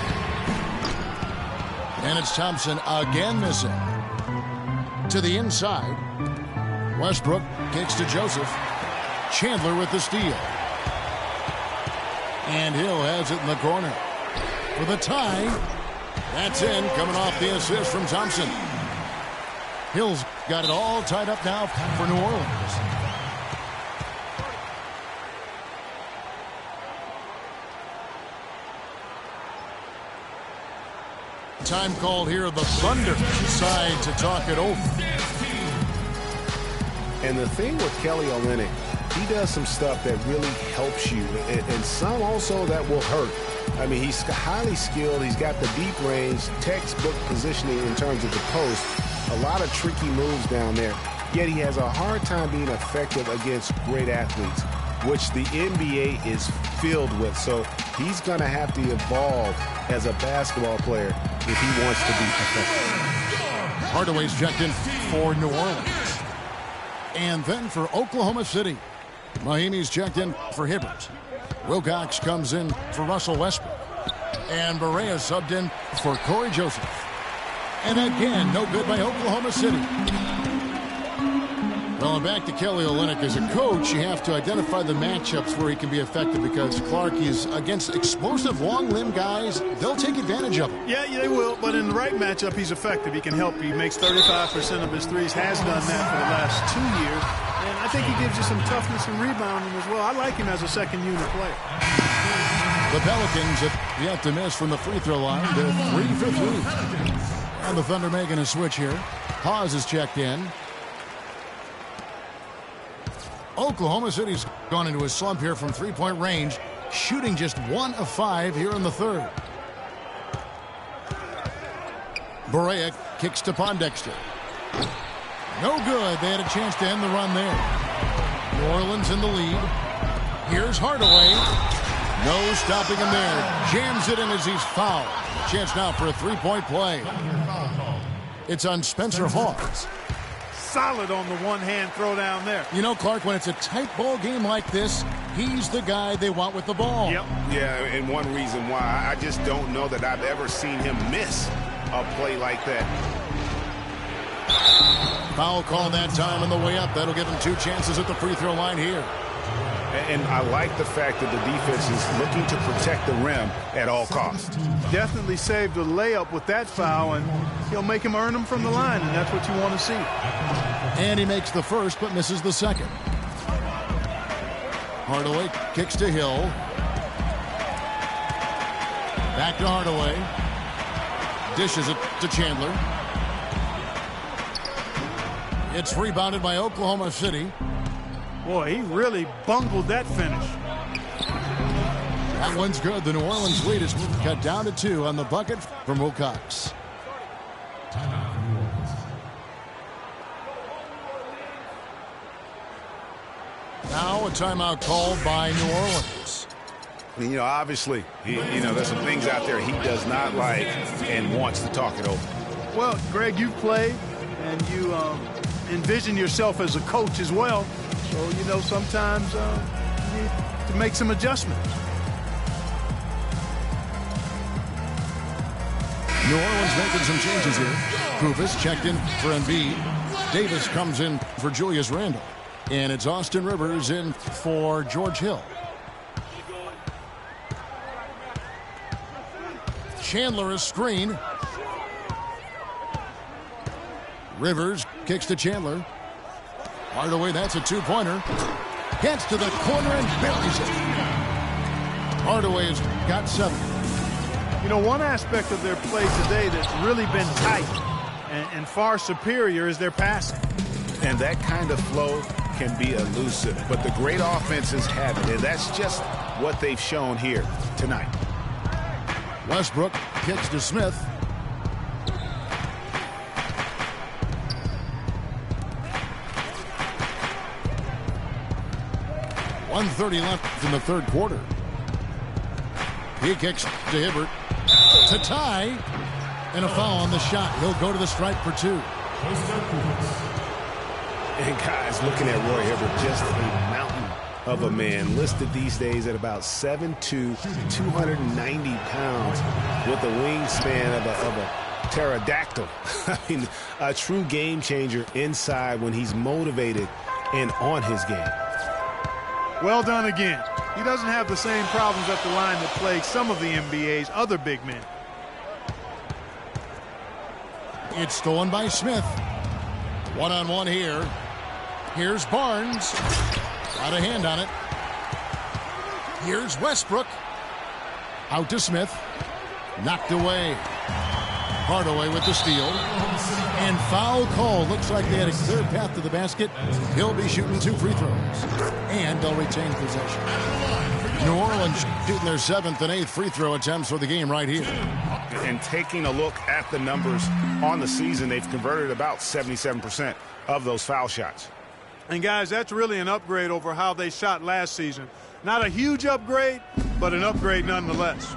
And it's Thompson again missing. To the inside. Westbrook kicks to Joseph. Chandler with the steal. And Hill has it in the corner. For the tie. That's in, coming off the assist from Thompson. Hill's got it all tied up now for New Orleans. Time called here. The Thunder decide to talk it over. And the thing with Kelly Olynyk, he does some stuff that really helps you, and some also that will hurt. I mean, he's highly skilled. He's got the deep range, textbook positioning in terms of the post. A lot of tricky moves down there. Yet he has a hard time being effective against great athletes, which the NBA is filled with. So he's going to have to evolve as a basketball player if he wants to be effective. Hardaway's checked in for New Orleans. And then for Oklahoma City, Mahimi's checked in for Hibbert. Wilcox comes in for Russell Westbrook. And Barea subbed in for Corey Joseph. And again, no good by Oklahoma City. Well, and back to Kelly Olynyk. As a coach, you have to identify the matchups where he can be effective, because Clark is against explosive long-limbed guys. They'll take advantage of him. Yeah, they will, but in the right matchup, he's effective. He can help. He makes 35% of his threes, has done that for the last 2 years. And I think he gives you some toughness and rebounding as well. I like him as a second-unit player. The Pelicans have yet to miss from the free throw line. They're 3 for 3. And the Thunder making a switch here. Hawes is checked in. Oklahoma City's gone into a slump here from three-point range, shooting just 1 of 5 here in the third. Barea kicks to Pondexter. No good. They had a chance to end the run there. New Orleans in the lead. Here's Hardaway. No stopping him there. Jams it in as he's fouled. Chance now for a three-point play. It's on Spencer Hawes. Solid on the one-hand throw down there. You know, Clark, when it's a tight ball game like this, he's the guy they want with the ball. Yep. Yeah, and one reason why, I just don't know that I've ever seen him miss a play like that. Foul call that time on the way up. That'll give him 2 chances at the free throw line here. And I like the fact that the defense is looking to protect the rim at all costs. Definitely saved a layup with that foul, and he'll make him earn them from the line, and that's what you want to see. And he makes the first but misses the second. Hardaway kicks to Hill. Back to Hardaway. Dishes it to Chandler. It's rebounded by Oklahoma City. Boy, he really bungled that finish. That one's good. The New Orleans lead is cut down to 2 on the bucket from Wilcox. Now a timeout called by New Orleans. You know, obviously, there's some things out there he does not like and wants to talk it over. Well, Greg, you've played, and you envision yourself as a coach as well. So, sometimes you need to make some adjustments. New Orleans making some changes here. Kufis checked in for Embiid. Davis comes in for Julius Randle. And it's Austin Rivers in for George Hill. Chandler is screen. Rivers kicks to Chandler. Hardaway, that's a 2-pointer. Gets to the corner and buries it. Hardaway's got 7. One aspect of their play today that's really been tight and far superior is their passing. And that kind of flow can be elusive, but the great offenses have it, and that's just what they've shown here tonight. Westbrook kicks to Smith. .130 left in the third quarter. He kicks to Hibbert to tie, and a foul on the shot. He'll go to the stripe for 2. And guys, looking at Roy Hibbert, just a mountain of a man, listed these days at about 7'2", 290 pounds, with a wingspan of a pterodactyl. I mean, a true game changer inside when he's motivated and on his game. Well done again. He doesn't have the same problems at the line that plague some of the NBA's other big men. It's stolen by Smith. One-on-one here. Here's Barnes. Got a hand on it. Here's Westbrook. Out to Smith. Knocked away. Hardaway with the steal. And foul call. Looks like they had a clear path to the basket. He'll be shooting 2 free throws. And they'll retain possession. New Orleans shooting their 7th and 8th free throw attempts for the game right here. And taking a look at the numbers on the season, they've converted about 77% of those foul shots. And guys, that's really an upgrade over how they shot last season. Not a huge upgrade, but an upgrade nonetheless.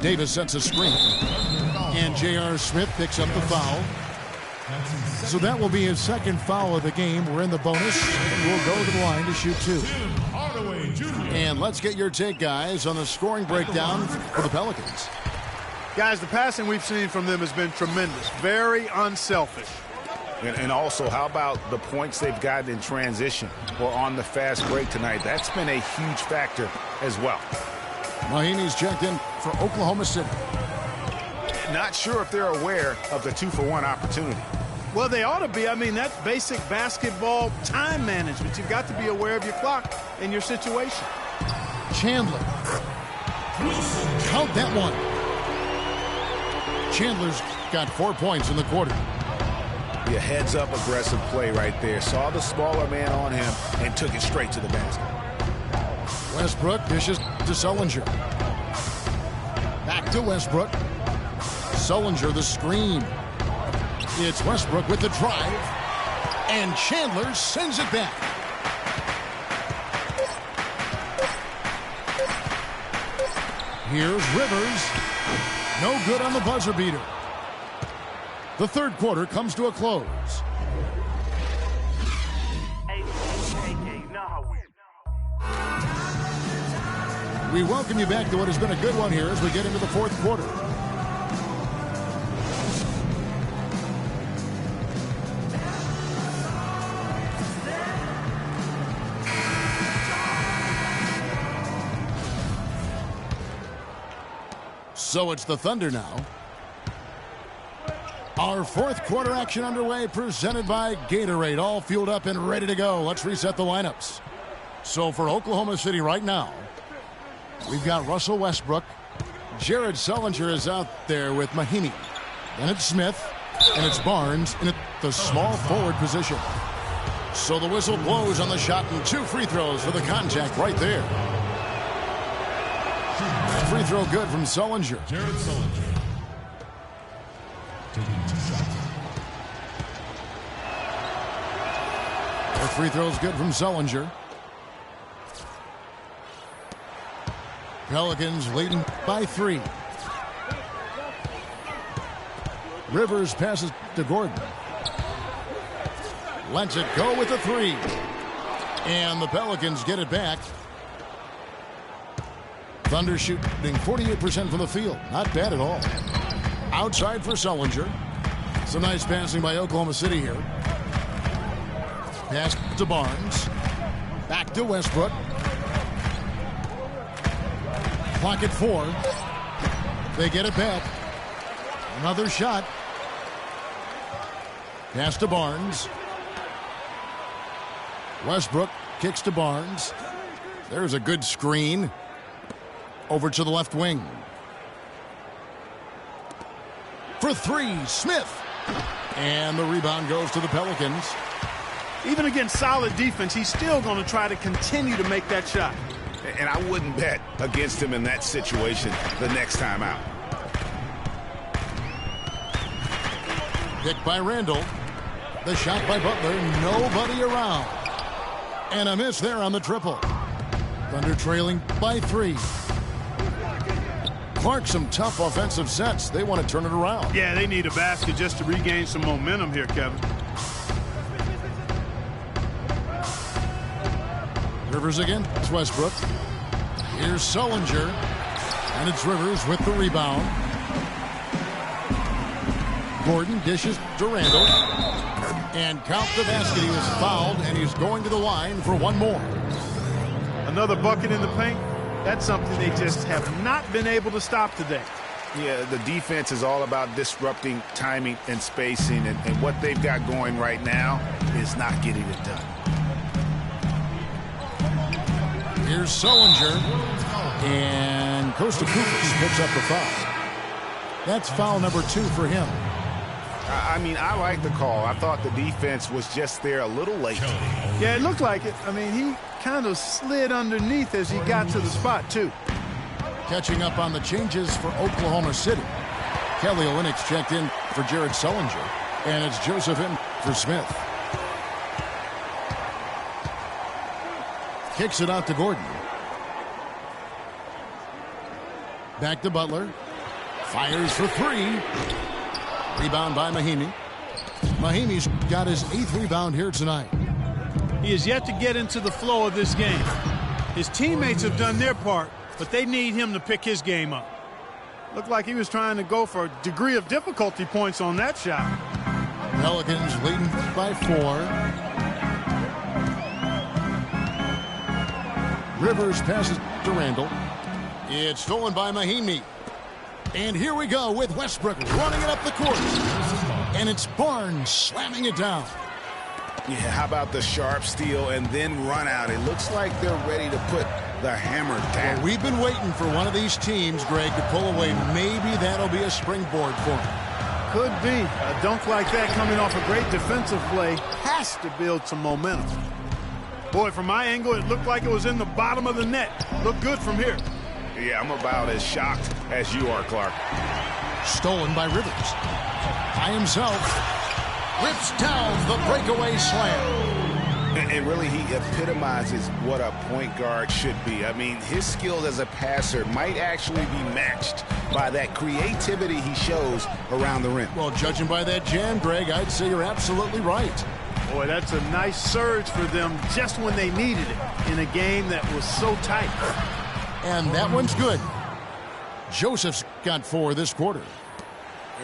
Davis sets a screen. And J.R. Smith picks up the foul. So that will be his 2nd foul of the game. We're in the bonus, and we'll go to the line to shoot 2. And let's get your take, guys, on the scoring breakdown for the Pelicans. Guys, the passing we've seen from them has been tremendous. Very unselfish. And also, how about the points they've gotten in transition or on the fast break tonight? That's been a huge factor as well. Mahinmi's checked in for Oklahoma City. Not sure if they're aware of the 2-for-1 opportunity. Well, they ought to be. I mean, that's basic basketball time management. You've got to be aware of your clock and your situation. Chandler. Count that one. Chandler's got 4 points in the quarter. Yeah, heads-up aggressive play right there. Saw the smaller man on him and took it straight to the basket. Westbrook dishes to Sullinger. Back to Westbrook. Sullinger the screen. It's Westbrook with the drive. And Chandler sends it back. Here's Rivers. No good on the buzzer beater. The 3rd quarter comes to a close. We welcome you back to what has been a good one here as we get into the 4th quarter. So it's the Thunder now. Our 4th quarter action underway, presented by Gatorade. All fueled up and ready to go. Let's reset the lineups. So for Oklahoma City right now, we've got Russell Westbrook. Jared Sullinger is out there with Mahinmi. Then it's Smith, and it's Barnes in the small forward position. So the whistle blows on the shot, and 2 free throws for the contact right there. Free throw good from Sullinger. Jared Sullinger. Taking 2 shots. The free throw's good from Sullinger. Pelicans leading by 3. Rivers passes to Gordon. Lets it go with the 3. And the Pelicans get it back. Thunder shooting 48% from the field. Not bad at all. Outside for Sullinger. Some nice passing by Oklahoma City here. Pass to Barnes. Back to Westbrook. Clock at 4. They get it back. Another shot. Pass to Barnes. Westbrook kicks to Barnes. There's a good screen. Over to the left wing. For 3, Smith. And the rebound goes to the Pelicans. Even against solid defense, he's still going to try to continue to make that shot. And I wouldn't bet against him in that situation the next time out. Picked by Randall. The shot by Butler. Nobody around. And a miss there on the triple. Thunder trailing by 3. Clark, some tough offensive sets. They want to turn it around. Yeah, they need a basket just to regain some momentum here, Kevin. Rivers again. It's Westbrook. Here's Sullinger. And it's Rivers with the rebound. Gordon dishes to Randall. And count the basket. He was fouled, and he's going to the line for one more. Another bucket in the paint. That's something they just have not been able to stop today. Yeah, the defense is all about disrupting timing and spacing, and what they've got going right now is not getting it done. Here's Sullinger, and Kosta Koufos picks up the foul. That's foul number 2 for him. I mean, I like the call. I thought the defense was just there a little late. Yeah, it looked like it. I mean, he kind of slid underneath as he got to the spot, too. Catching up on the changes for Oklahoma City. Kelly Olynyk's checked in for Jared Sullinger, and it's Joseph in for Smith. Kicks it out to Gordon. Back to Butler. Fires for 3. Rebound by Mahinmi. Mahimi's got his 8th rebound here tonight. He is yet to get into the flow of this game. His teammates have done their part, but they need him to pick his game up. Looked like he was trying to go for a degree of difficulty points on that shot. Pelicans leading by 4. Rivers passes to Randall. It's stolen by Mahinmi. And here we go with Westbrook running it up the court. And it's Barnes slamming it down. Yeah, how about the sharp steal and then run out? It looks like they're ready to put the hammer down. Well, we've been waiting for one of these teams, Greg, to pull away. Maybe that'll be a springboard for them. Could be. A dunk like that coming off a great defensive play has to build some momentum. Boy, from my angle, it looked like it was in the bottom of the net. Looked good from here. Yeah, I'm about as shocked as you are, Clark. Stolen by Rivers. By himself. Rips down the breakaway slam. And really, he epitomizes what a point guard should be. I mean, his skills as a passer might actually be matched by that creativity he shows around the rim. Well, judging by that jam, Greg, I'd say you're absolutely right. Boy, that's a nice surge for them just when they needed it in a game that was so tight. And that one's good. Joseph's got 4 this quarter.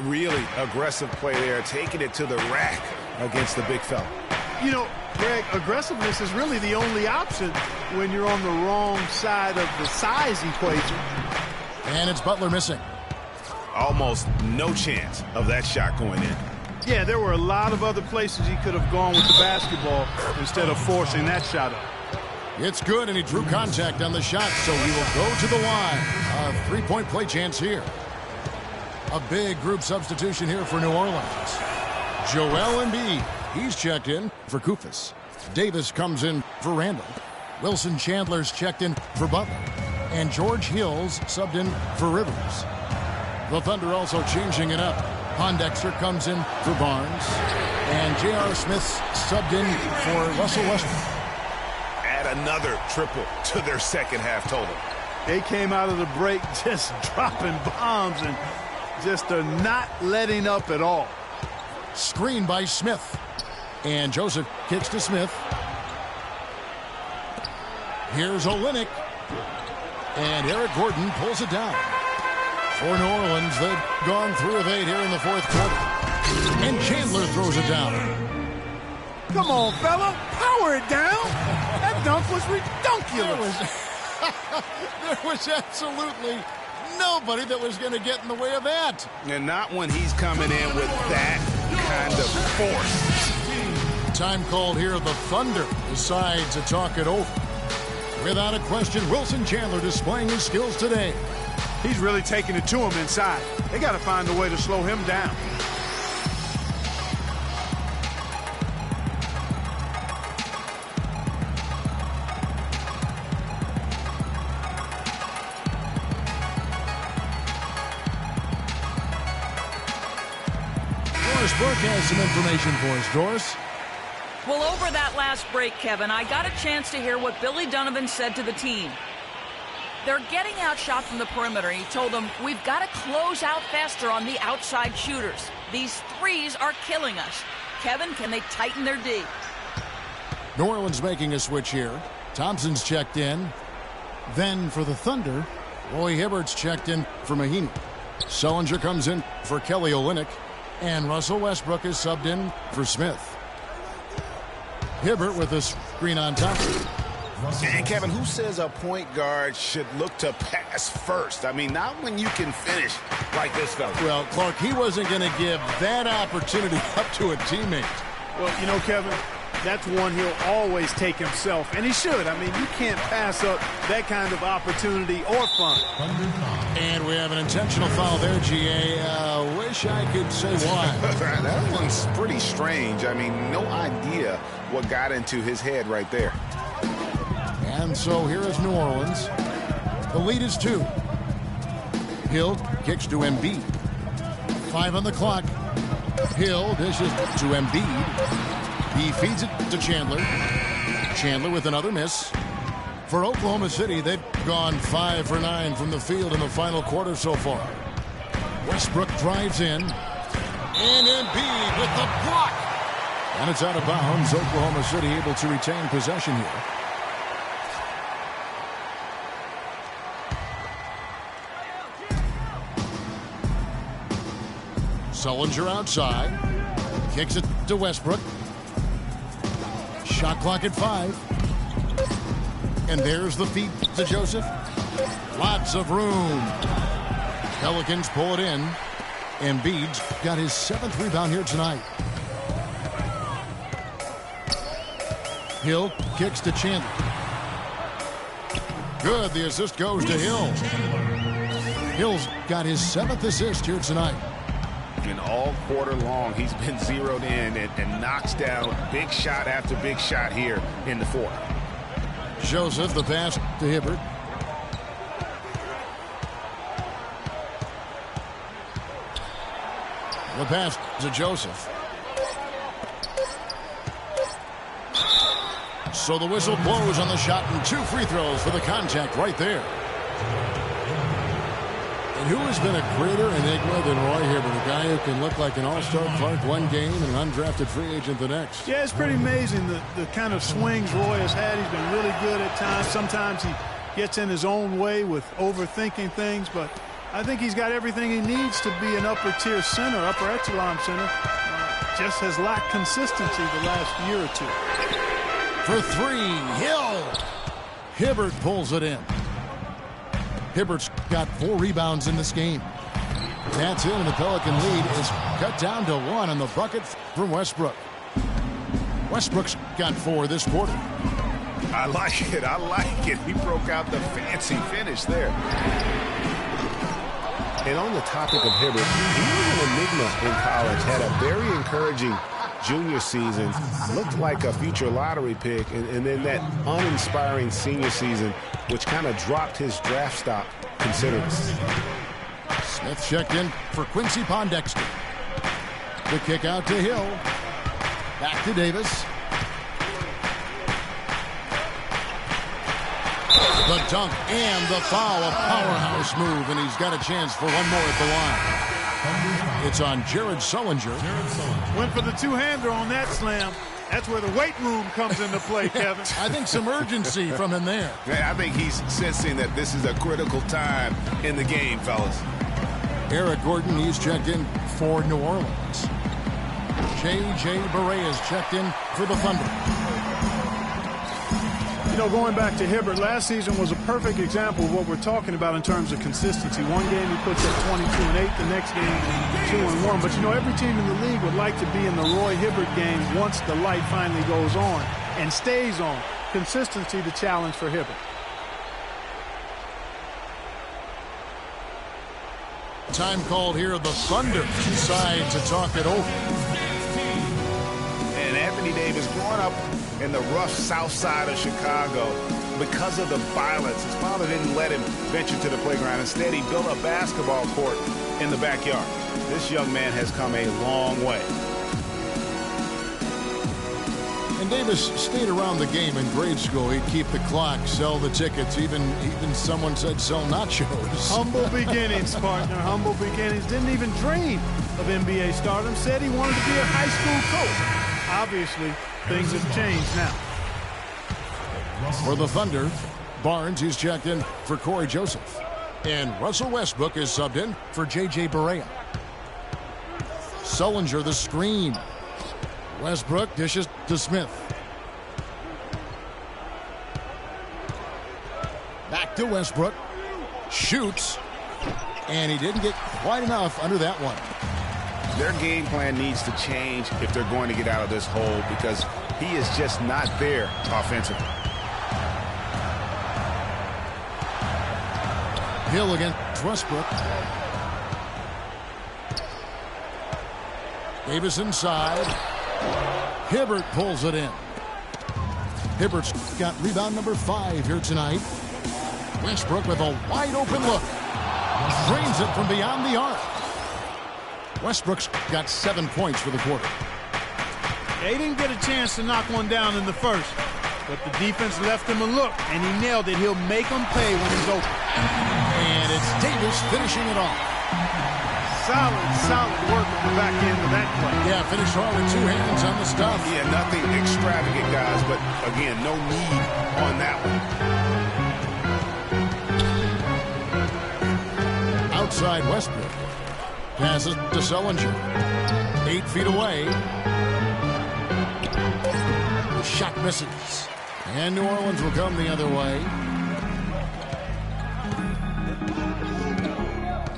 Really aggressive play there, taking it to the rack against the big fella. You know, Greg, aggressiveness is really the only option when you're on the wrong side of the size equation. And it's Butler missing. Almost no chance of that shot going in. Yeah, there were a lot of other places he could have gone with the basketball instead of forcing that shot up. It's good, and he drew contact on the shot, so he will go to the line. A 3-point play chance here. A big group substitution here for New Orleans. Joel Embiid, he's checked in for Koufos. Davis comes in for Randall. Wilson Chandler's checked in for Butler. And George Hill's subbed in for Rivers. The Thunder also changing it up. Pondexter comes in for Barnes. And J.R. Smith's subbed in for Russell Westbrook. Add another triple to their second half total. They came out of the break just dropping bombs and just are not letting up at all. Screen by Smith. And Joseph kicks to Smith. Here's Olynyk. And Eric Gordon pulls it down. For New Orleans, they've gone 3 of 8 here in the 4th quarter. And Chandler throws it down. Come on, fella. Power it down. That dunk was ridiculous. There was absolutely nobody that was going to get in the way of that. And not when he's coming in with that kind of force. Time called here. The Thunder decide to talk it over. Without a question, Wilson Chandler displaying his skills today. He's really taking it to him inside. They got to find a way to slow him down. Doris Burke has some information for us. Doris? Well, over that last break, Kevin, I got a chance to hear what Billy Donovan said to the team. They're getting outshot from the perimeter. He told them, we've got to close out faster on the outside shooters. These threes are killing us. Kevin, can they tighten their D? New Orleans making a switch here. Thompson's checked in. Then for the Thunder, Roy Hibbert's checked in for Mahinmi. Sullinger comes in for Kelly Olynyk. And Russell Westbrook is subbed in for Smith. Hibbert with a screen on top. And Kevin, who says a point guard should look to pass first? I mean, not when you can finish like this fella. Well, Clark, he wasn't going to give that opportunity up to a teammate. Well, you know, Kevin, that's one he'll always take himself, and he should. I mean, you can't pass up that kind of opportunity or fun. And we have an intentional foul there, GA. Wish I could say why. That one's pretty strange. I mean, no idea what got into his head right there. And so here is New Orleans. The lead is 2. Hill kicks to Embiid. 5 on the clock. Hill dishes to Embiid. He feeds it to Chandler. Chandler with another miss. For Oklahoma City, they've gone 5 for 9 from the field in the final quarter so far. Westbrook drives in. And Embiid with the block. And it's out of bounds. Oklahoma City able to retain possession here. Sullinger outside. Kicks it to Westbrook. Shot clock at 5. And there's the feed to Joseph. Lots of room. Pelicans pull it in. Embiid's got his 7th rebound here tonight. Hill kicks to Chandler. Good. The assist goes to Hill. Hill's got his 7th assist here tonight. And all quarter long, he's been zeroed in and knocks down big shot after big shot here in the 4th. Joseph, the pass to Hibbert. The pass to Joseph. So the whistle blows on the shot and 2 free throws for the contact right there. And who has been a greater enigma than Roy Hibbert, a guy who can look like an all-star Clark one game and an undrafted free agent the next? Yeah, it's pretty amazing the kind of swings Roy has had. He's been really good at times. Sometimes he gets in his own way with overthinking things, but I think he's got everything he needs to be an upper-tier center, upper echelon center. Just has lacked consistency the last year or 2. For 3, Hill. Hibbert pulls it in. Hibbert's got 4 rebounds in this game. That's it, and the Pelican lead is cut down to 1 on the bucket from Westbrook. Westbrook's got 4 this quarter. I like it. I like it. He broke out the fancy finish there. And on the topic of Hibbert, he was an enigma in college, had a very encouraging junior season, looked like a future lottery pick, and then that uninspiring senior season, which kind of dropped his draft stock considerably. Smith checked in for Quincy Pondexter. The kick out to Hill. Back to Davis. The dunk and the foul, a powerhouse move, and he's got a chance for one more at the line. It's on Jared Sullinger. Went for the two-hander on that slam. That's where the weight room comes into play, Kevin. I think some urgency from him there. Yeah, I think he's sensing that this is a critical time in the game, fellas. Eric Gordon, he's checked in for New Orleans. J.J. Barea is checked in for the Thunder. You know, going back to Hibbert, last season was a perfect example of what we're talking about in terms of consistency. One game he puts up 22-8, the next game 2-1. But, you know, every team in the league would like to be in the Roy Hibbert game once the light finally goes on and stays on. Consistency, the challenge for Hibbert. Time called here. The Thunder decide to talk it over. And Anthony Davis growing up in the rough south side of Chicago because of the violence. His father didn't let him venture to the playground. Instead, he built a basketball court in the backyard. This young man has come a long way. Davis stayed around the game in grade school. He'd keep the clock, sell the tickets, even someone said sell nachos. Humble beginnings, partner, humble beginnings. Didn't even dream of NBA stardom. Said he wanted to be a high school coach. Obviously, things have changed now. For the Thunder, Barnes, he's checked in for Corey Joseph. And Russell Westbrook is subbed in for J.J. Barea. Sullinger, the screen. Westbrook dishes to Smith. Back to Westbrook. Shoots. And he didn't get quite enough under that one. Their game plan needs to change if they're going to get out of this hole because he is just not there offensively. Hill against Westbrook. Davis inside. Hibbert pulls it in. Hibbert's got rebound number 5 here tonight. Westbrook with a wide open look. Drains it from beyond the arc. Westbrook's got 7 points for the quarter. They didn't get a chance to knock one down in the first, but the defense left him a look, and he nailed it. He'll make them pay when he's open. And it's Davis finishing it off. Solid work on the back end of that play. Yeah, finished hard with 2 hands on the stuff. Yeah, nothing extravagant, guys, but again, no need on that one. Outside Westbrook. Passes to Sullinger. 8 feet away. The shot misses. And New Orleans will come the other way.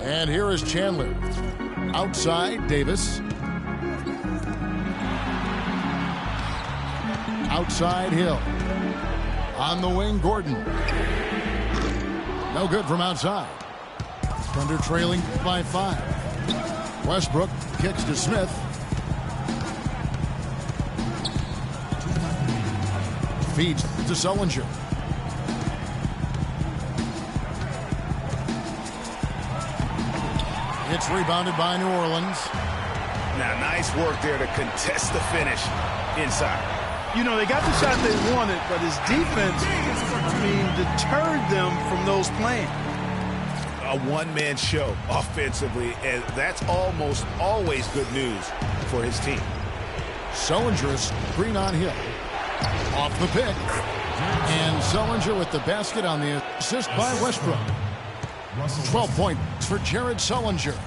And here is Chandler. Outside, Davis. Outside, Hill. On the wing, Gordon. No good from outside. Thunder trailing by 5. Westbrook kicks to Smith. Feeds to Sullinger. It's rebounded by New Orleans. Now, nice work there to contest the finish inside. You know, they got the shot they wanted, but his defense, deterred them from those playing. A one-man show offensively, and that's almost always good news for his team. Sullinger screen on Hill. Off the pick. And Sullinger with the basket on the assist by Westbrook. 12 points for Jared Sullinger.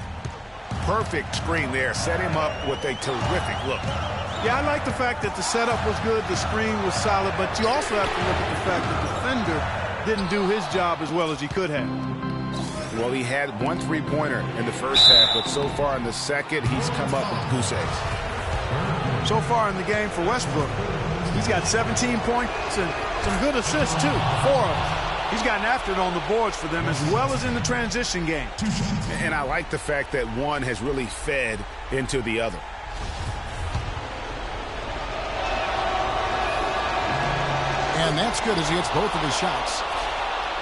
Perfect screen there. Set him up with a terrific look. Yeah, I like the fact that the setup was good, the screen was solid, but you also have to look at the fact that the defender didn't do his job as well as he could have. Well, he had 1 3-pointer in the first half, but so far in the second, he's come up with goose eggs. So far in the game for Westbrook, he's got 17 points and some good assists, too, 4 of them. He's gotten after it on the boards for them as well as in the transition game. And I like the fact that one has really fed into the other. And that's good as he hits both of his shots.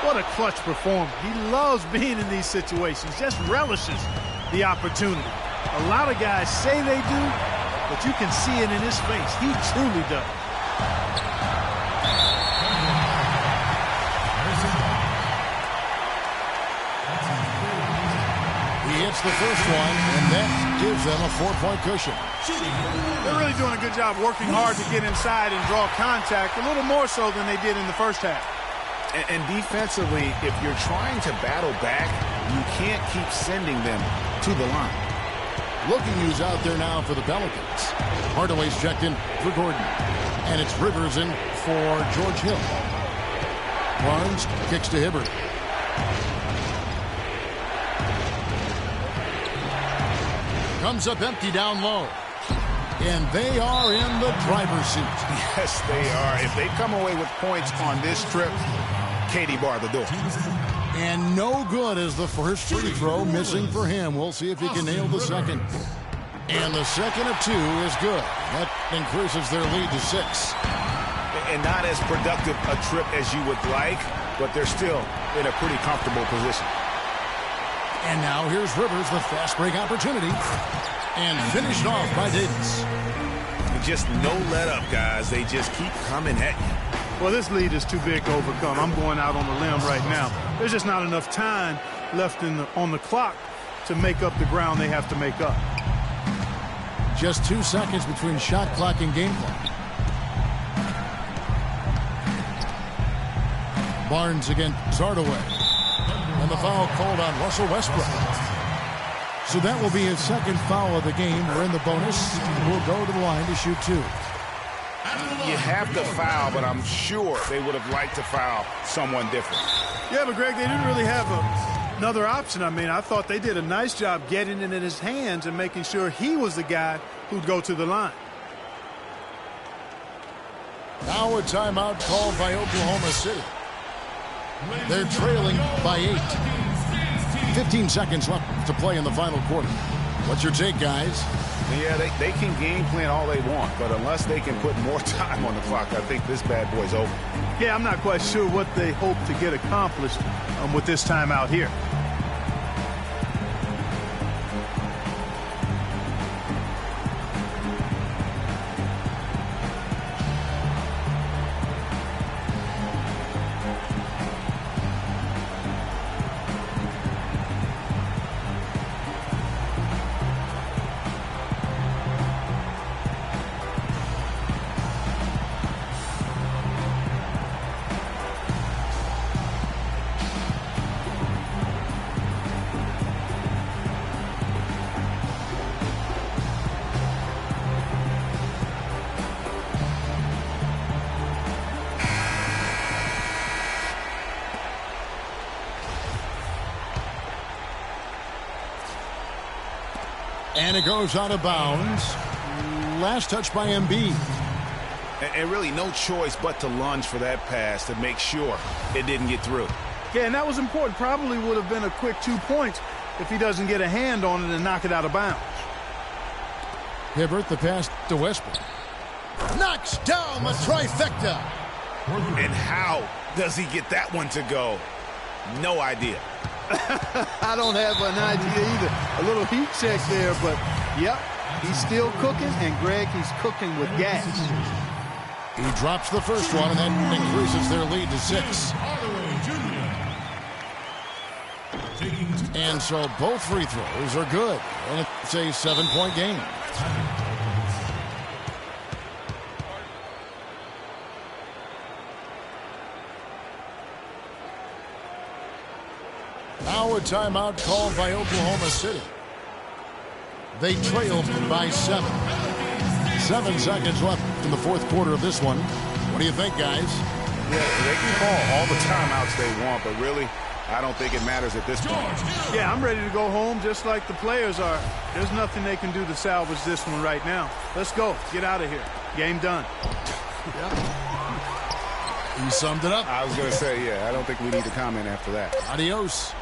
What a clutch performer. He loves being in these situations, just relishes the opportunity. A lot of guys say they do, but you can see it in his face. He truly does. He hits the first one, and that gives them a 4-point cushion. They're really doing a good job working hard to get inside and draw contact, a little more so than they did in the first half. And defensively, if you're trying to battle back, you can't keep sending them to the line. Looking who's out there now for the Pelicans. Hardaway's checked in for Gordon. And it's Rivers in for George Hill. Barnes kicks to Hibbert. Comes up empty down low. And they are in the driver's seat. Yes, they are. If they come away with points on this trip, Katie bar the door. And no good as the first free throw missing for him. We'll see if he can nail the second. And the second of 2 is good. That increases their lead to 6. And not as productive a trip as you would like, but they're still in a pretty comfortable position. And now here's Rivers, the fast break opportunity. And finished off by Davis. Just no let up, guys. They just keep coming at you. Well, this lead is too big to overcome. I'm going out on the limb right now. There's just not enough time left on the clock to make up the ground they have to make up. Just 2 seconds between shot clock and game clock. Barnes against Hardaway. And the foul called on Russell Westbrook. So that will be his second foul of the game. We're in the bonus. We'll go to the line to shoot 2. You have to foul, but I'm sure they would have liked to foul someone different. Yeah, but Greg, they didn't really have another option. I mean, I thought they did a nice job getting it in his hands and making sure he was the guy who'd go to the line. Now a timeout called by Oklahoma City. They're trailing by 8. 15 seconds left to play in the final quarter. What's your take, guys? Yeah, they can game plan all they want, but unless they can put more time on the clock, I think this bad boy's over. Yeah, I'm not quite sure what they hope to get accomplished with this timeout here. And it goes out of bounds. Last touch by Embiid. And really no choice but to lunge for that pass to make sure it didn't get through. Yeah, and that was important. Probably would have been a quick 2 points if he doesn't get a hand on it and knock it out of bounds. Hibbert, the pass to Westbrook. Knocks down the trifecta. And how does he get that one to go? No idea. I don't have an idea either. A little heat check there, but yep, he's still cooking, and Greg, he's cooking with gas. He drops the first one, and that increases their lead to 6. And so both free throws are good, and it's a 7-point game. Now a timeout called by Oklahoma City. They trail by 7. 7 seconds left in the fourth quarter of this one. What do you think, guys? Yeah, they can call all the timeouts they want, but really, I don't think it matters at this point. Yeah, I'm ready to go home just like the players are. There's nothing they can do to salvage this one right now. Let's go. Get out of here. Game done. He summed it up. I was going to say, yeah, I don't think we need to comment after that. Adios.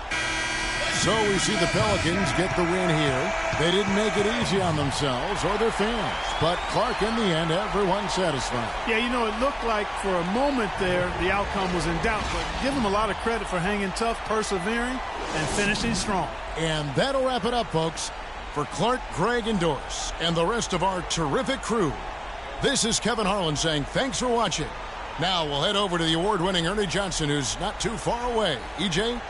So we see the Pelicans get the win here. They didn't make it easy on themselves or their fans. But Clark, in the end, everyone's satisfied. Yeah, you know, it looked like for a moment there the outcome was in doubt. But give them a lot of credit for hanging tough, persevering, and finishing strong. And that'll wrap it up, folks. For Clark, Greg, and Doris, and the rest of our terrific crew, this is Kevin Harlan saying thanks for watching. Now we'll head over to the award-winning Ernie Johnson, who's not too far away. EJ?